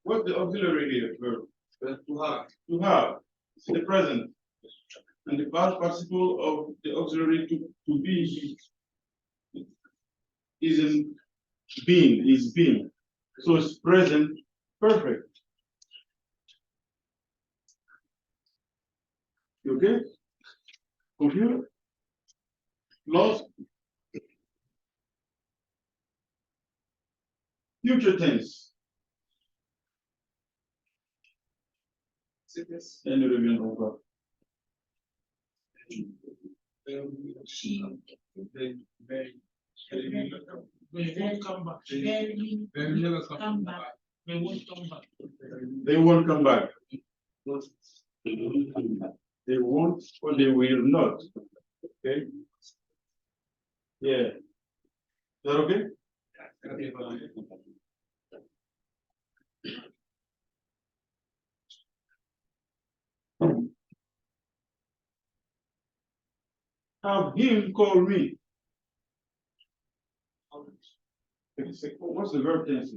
What's the auxiliary here? Verb? to have. To have. It's the present, and the past participle of the auxiliary to be isn't being, is being. So it's present perfect. You okay? Confused? Lost? Future tense. Et ne reviendront pas. They won't come back. They will never come back. They won't come back. They won't come back. They won't or they will not. Okay? Yeah. Is that okay? Have him call me. What's the verb tense?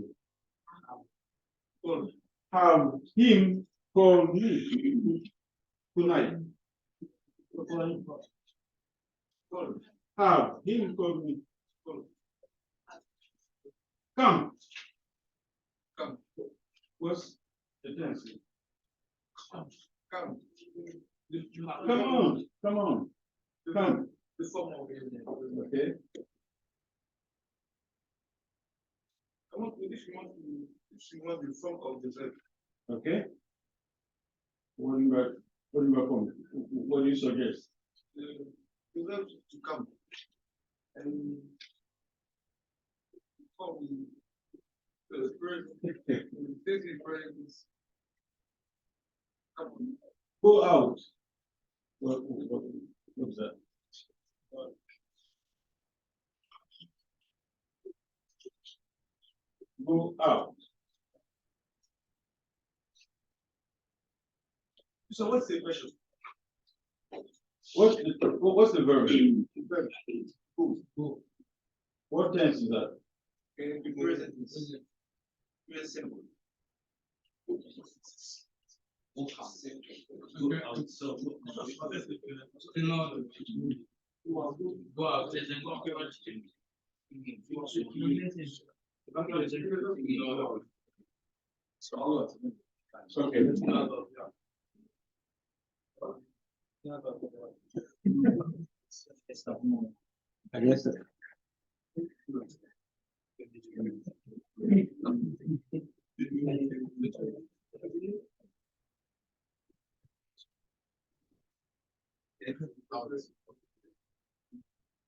Have him call me tonight. Have him call me. Come. Come. What's the tense? Come. Come. Come on. Come on. Come. Okay. If you want the form of the verb. Okay. What do you suggest? The verb to come. And the go out. What's that? Go out. So what's the question? What's the verb? Go. What tense is that? Present. Present simple. Okay. I guess.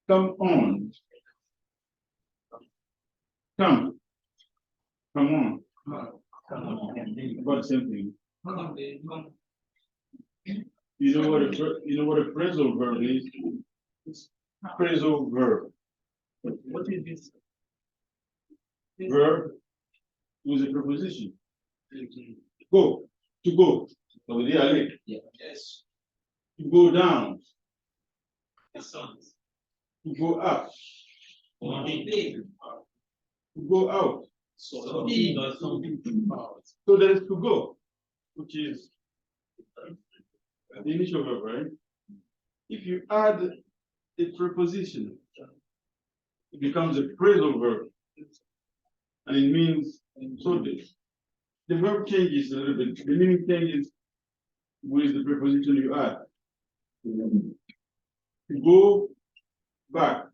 Come on. Come. Come on. About something. You know what a phrasal verb is? It's phrasal verb. What is this? Verb with a preposition. Go. To go. Over there, yes. To go down. To go up. To go out. So there is to go, which is the initial verb, right? If you add a preposition, it becomes a phrasal verb. And it means, so the verb changes a little bit. The meaning changes with the preposition you add. To go back.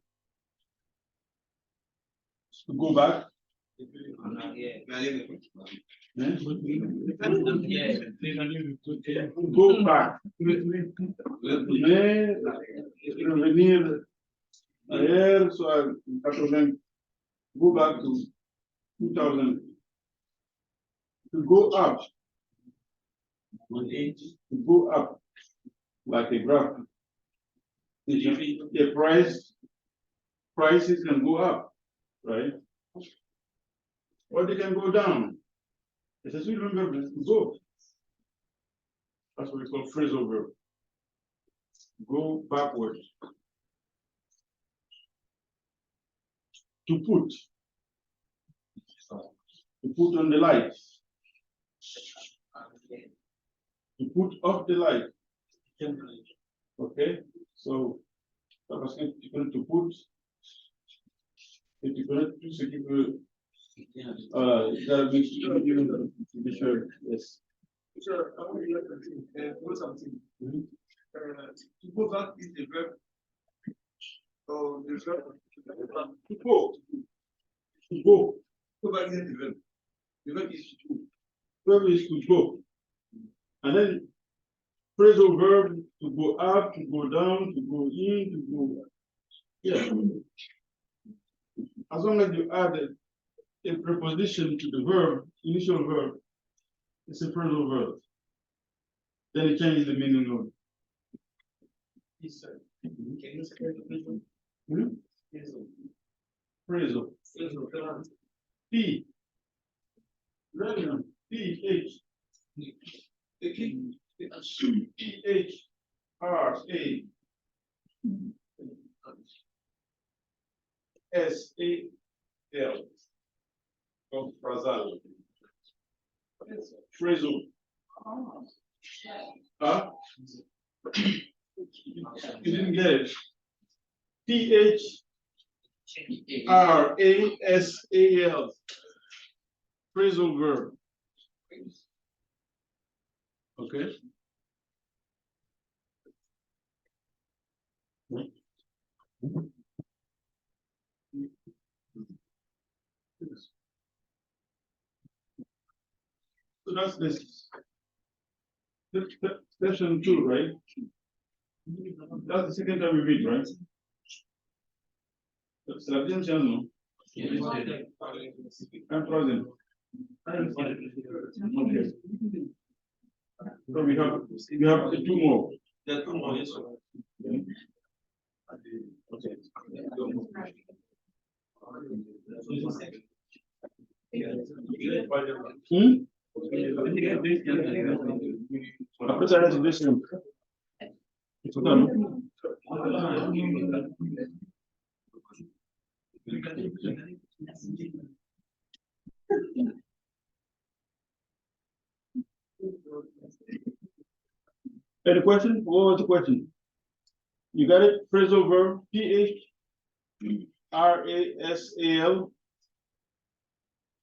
To go back. Go back. Mais revenir ailleurs, soit 80, go back to 2000. To go up. To go up like a graph. The prices can go up, right? Or they can go down. It's a sweet verb to go. That's what it's called phrasal verb. Go backwards. To put. To put on the light. To put off the light. Okay, so parce que tu peux te put et tu peux tout ce qui peut be sure. Yes. Sure, I want to do something. To go back is the verb. So the verb to go. To go. Go back is the verb. The verb is to go. The verb is to go. And then phrasal verb to go up, to go down, to go in, to go. Yeah. as long as you add a preposition to the verb, initial verb, it's a phrasal verb. Then it changes the meaning of it. Yes, sir. Can you say the Hmm? Phrasal. P. Random. P-H. P-H-R-A. S-A-L. Of phrasal. Phrasal. Huh? You didn't get it. P-H-R-A-S-A-L. Phrasal verb. Okay. So that's this. Session 2, right? That's the second time we read, right? C'est la deuxième séance, non? I'm present. Okay. So we have two more. There are 2 more, yes, sir. Okay. Après ça, c'est deuxième. C'est ça, non? Any question? What was the question? You got it? Phrasal verb, P-H-R-A-S-A-L,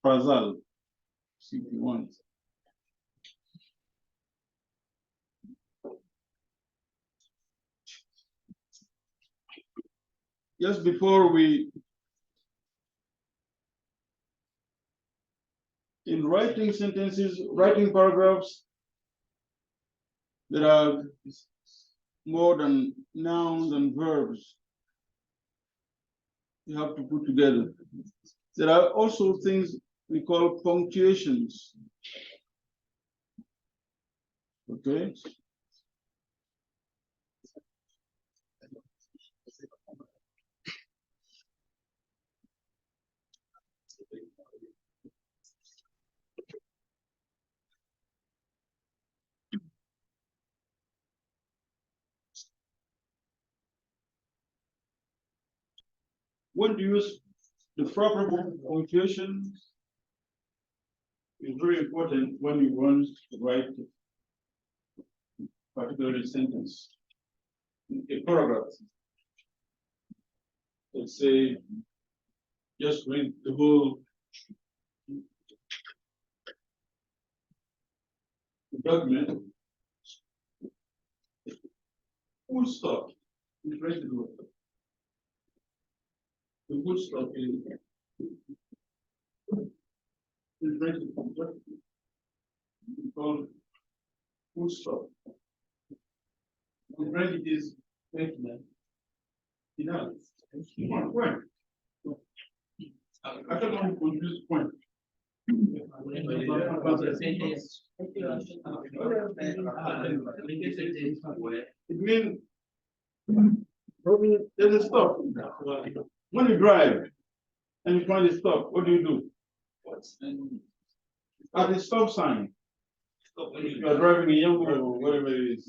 phrasal. See if you want. Just before in writing sentences, writing paragraphs, there are more than nouns and verbs you have to put together. There are also things we call punctuations. Okay. When to use the proper punctuation is very important when you want to write a particular sentence. A paragraph. Let's say, just read the whole document. Full stop. You try to do it. The full stop is called full stop. The break it is enough. When? I don't want to produce point. It means there's a stop. When you drive and you find a stop, what do? At the stop sign. If you are driving a yellow or whatever it is,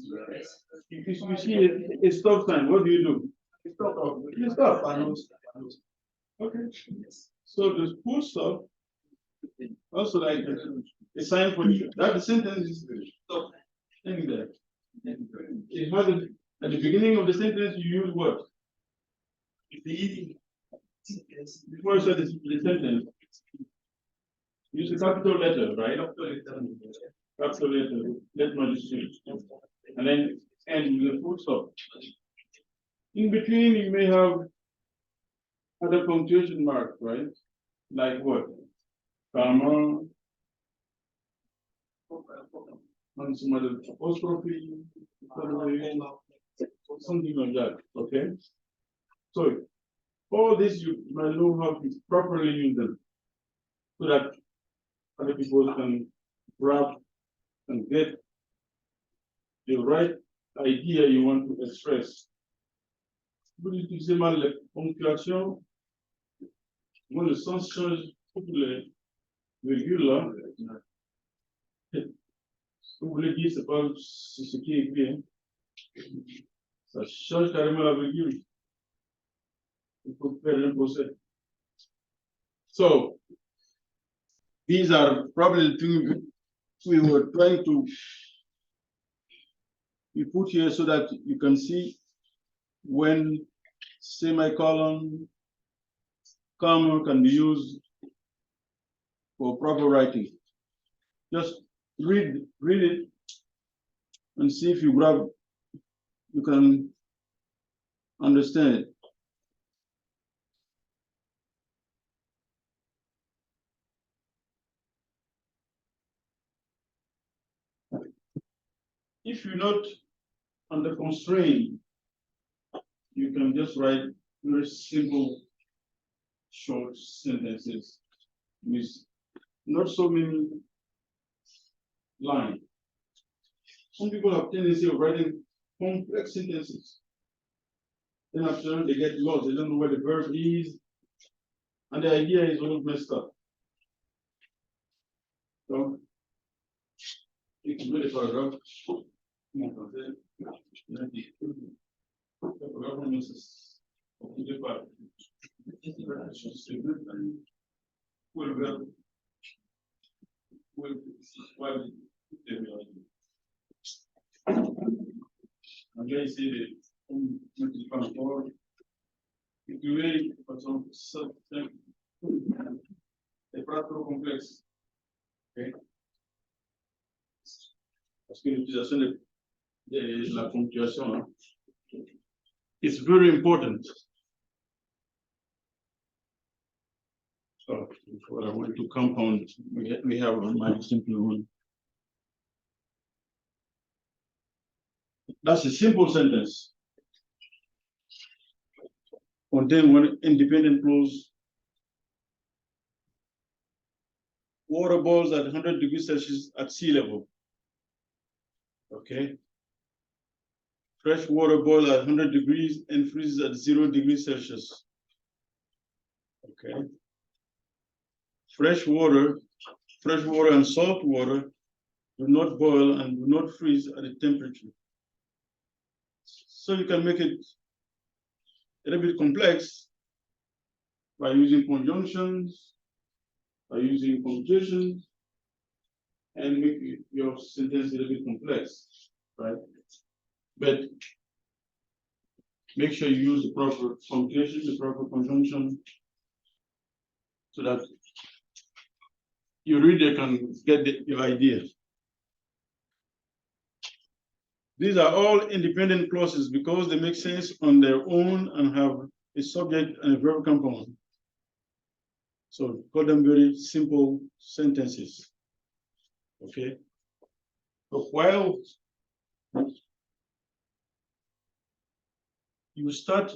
if you see a stop sign, what do? You stop. Okay. So the full stop, also like a sign for you. That the sentence is stop. There. It has at the beginning of the sentence you use what? Before you start the sentence, use a capital letter, right? Capital letter, let me and then end with a full stop. In between, you may have other punctuation marks, right? Like what? Comma, and some other apostrophe, something like that. Okay. So All this you might know how to properly use them so that other people can grab and get the right idea you want to express. Vous utilisez mal les ponctuations, moi le sens change pour les virgules là. Ce que vous voulez dire, c'est pas ce qui est écrit. Hein. Ça change carrément la virgule. Il faut faire un procès. So, these are probably the things we were trying to put here so that you can see when semicolon, comma can be used for proper writing. Just read it and see if you can understand it. If you're not under constraint, you can just write very simple, short sentences with not so many lines. Some people have tendency of writing complex sentences. Then after they get lost, they don't know where the verb is, and the idea is all messed up. So, you can read the paragraph. Anglais, c'est pas trop complexe. Okay. Parce que l'utilisation de la ponctuation, hein, it's very important. So, what I want to compound, we have on my simple one. That's a simple sentence. Contain one independent clause. Water boils at 100 degrees Celsius at sea level. Okay. Fresh water boils at 100 degrees and freezes at 0 degrees Celsius. Okay. Fresh water and salt water do not boil and do not freeze at a temperature. So you can make it a little bit complex by using conjunctions, by using conjugations, and make your sentence a little bit complex, right? But make sure you use the proper punctuation, the proper conjunction, so that your reader can get your idea. These are all independent clauses because they make sense on their own and have a subject and a verb component. So call them very simple sentences. Okay. But while you start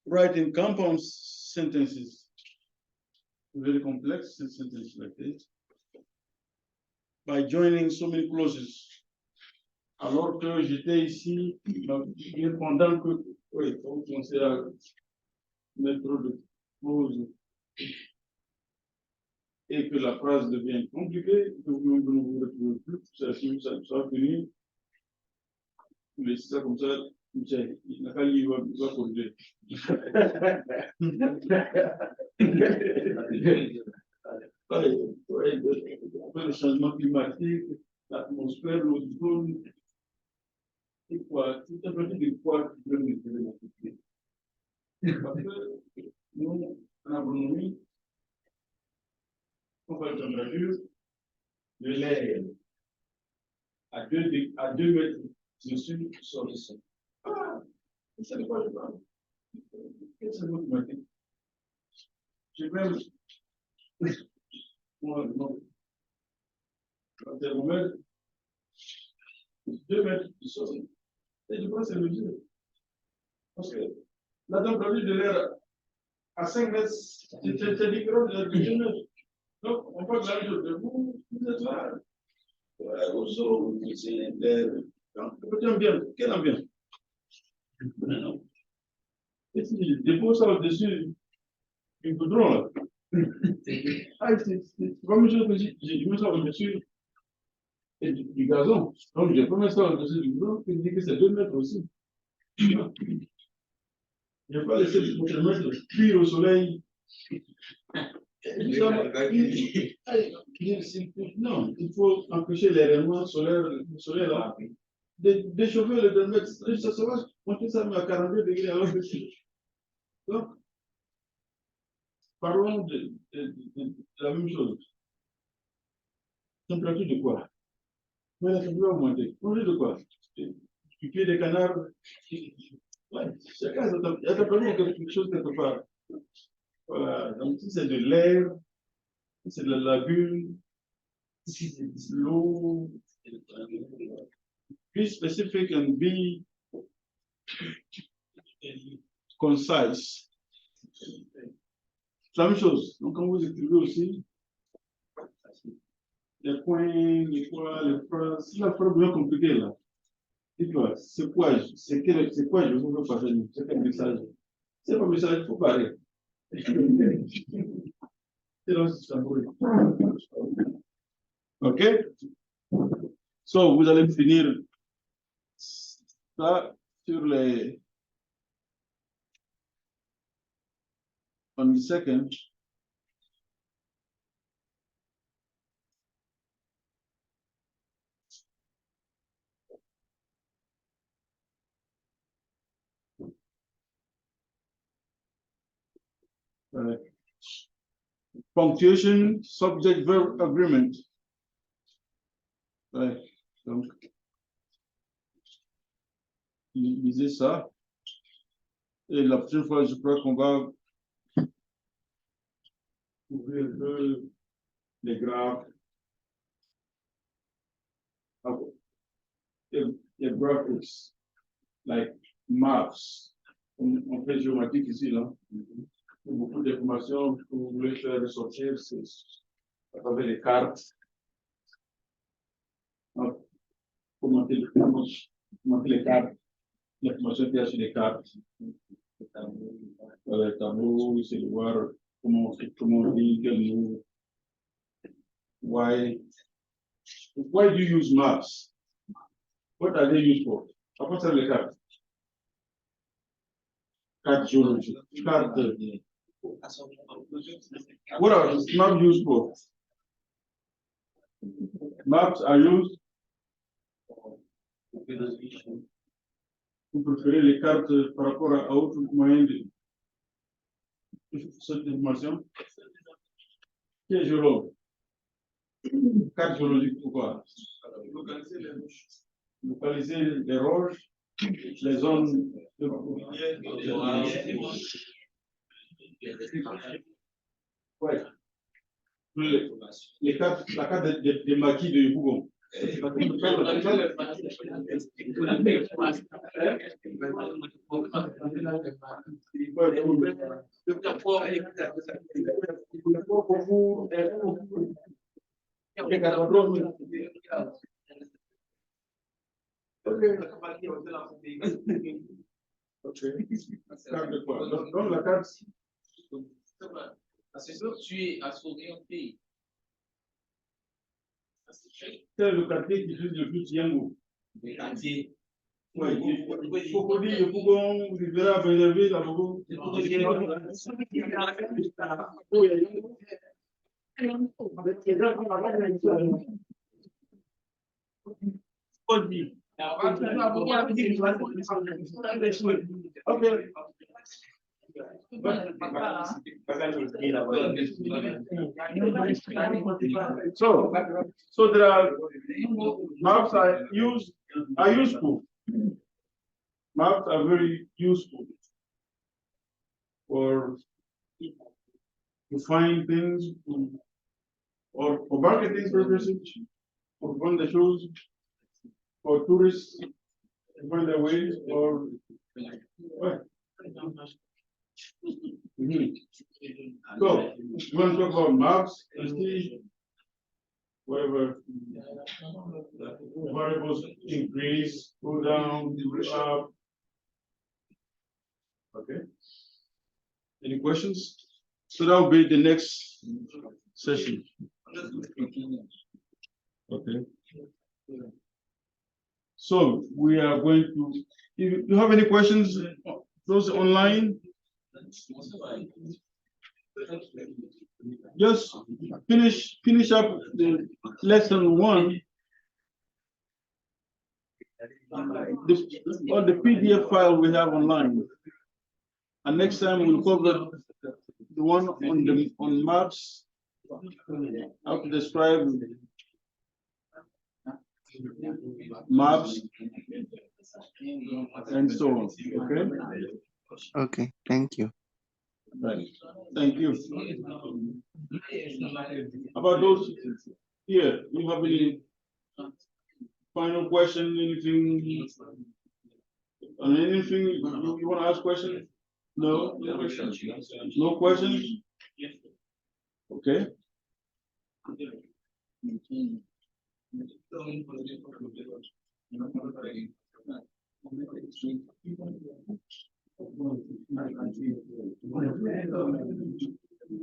writing compound sentences, very complex sentences like this, by joining so many clauses. Alors que j'étais ici, pendant que, oui, on commençait à mettre trop de clauses et que la phrase devient compliquée, que vous ne vous retrouvez plus, ça va finir. Vous laissez ça comme ça, il n'a qu'à lire, il va corriger. Le changement climatique, l'atmosphère, l'ozone, et quoi, tout un petit de quoi qui peut nous aider. Parce que nous, en agronomie, on fait la température de l'air à 2 mètres dessus sur le sol. Ah, c'est de quoi je parle. Qu'est-ce que c'est votre matin? J'ai même un thermomètre 2 mètres du sol. Et je pense que c'est le Dieu. Parce que la température de l'air à 5 mètres, c'est différent de l'air de 2 mètres. Donc, on parle de la même chose. Vous êtes là, au sol, c'est l'air. Quelle ambiance? Et si je dépose ça au-dessus du goudron, là. Ah, c'est pas la même chose que je mets ça au-dessus du gazon. Donc, je peux mettre ça au-dessus du goudron, puis je dis que c'est 2 mètres aussi. Je ne vais pas laisser le mettre cuire au soleil. Non, il faut empêcher les rayonnements solaires, le soleil là, d'échauffer le 2 mètres. Ça va monter ça à 42 degrés alors que donc, parlons de la même chose. Température de quoi? Mais la température va augmenter. Température de quoi? Du pied des canards. Ouais, chacun, il y a quelque chose quelque part. Voilà, donc si c'est de l'air, si c'est de la lagune, si c'est de l'eau, be specific and be concise. C'est la même chose. Donc, quand vous écrivez aussi, les points, les quoi, les phrases, c'est la phrase bien compliquée là. Dites-moi, c'est quoi je vous veux passer? C'est quel message? C'est pas un message, il faut parler. C'est là, c'est ça. OK? So, vous allez finir ça sur les. On the second. Punctuation, subject, verb, agreement. Ouais, donc, lisez ça. Et la prochaine fois, je crois qu'on va ouvrir un peu les graphes. Les graphics, like maps. On fait géométrique ici, là. Beaucoup d'informations que vous voulez faire ressortir, c'est à travers les cartes. Commenter les cartes, l'information qu'il y a sur les cartes. Le tableau, c'est de voir comment on dit, quel mot. Why do you use maps? What are they used for? À part ça, les cartes. Cartes géologiques. Cartes. What are maps used for? Maps are used. Vous préférez les cartes par rapport à autre moyen de cette information? Qui est géologue? Carte géologique, pourquoi? Localiser les roches, les zones de. Ouais. La carte des maquis de Bougon. Carte de quoi? Donc la carte. Tu es assommé en pays. C'est le quartier qui utilise le plus Yango. Le quartier. Oui, il faut dire, il faut qu'on verra préserver la Bogo. So there are maps are useful. Maps are very useful for to find things or marketing purposes, for fund the shows, for tourists to find their ways, or Right. Mhm. So, you want to talk about maps, prestige, whatever variables increase, go down, go up. Okay. Any questions? So that will be the next session. Okay. So we are going to, if you have any questions, those online, just finish up the lesson 1. On the PDF file we have online. And next time we'll cover the one on maps, how to describe maps and so on. Okay? Okay, thank you. Right. Thank you. About those here, you have any final question, anything? On anything you want to ask questions? No? No questions? Okay.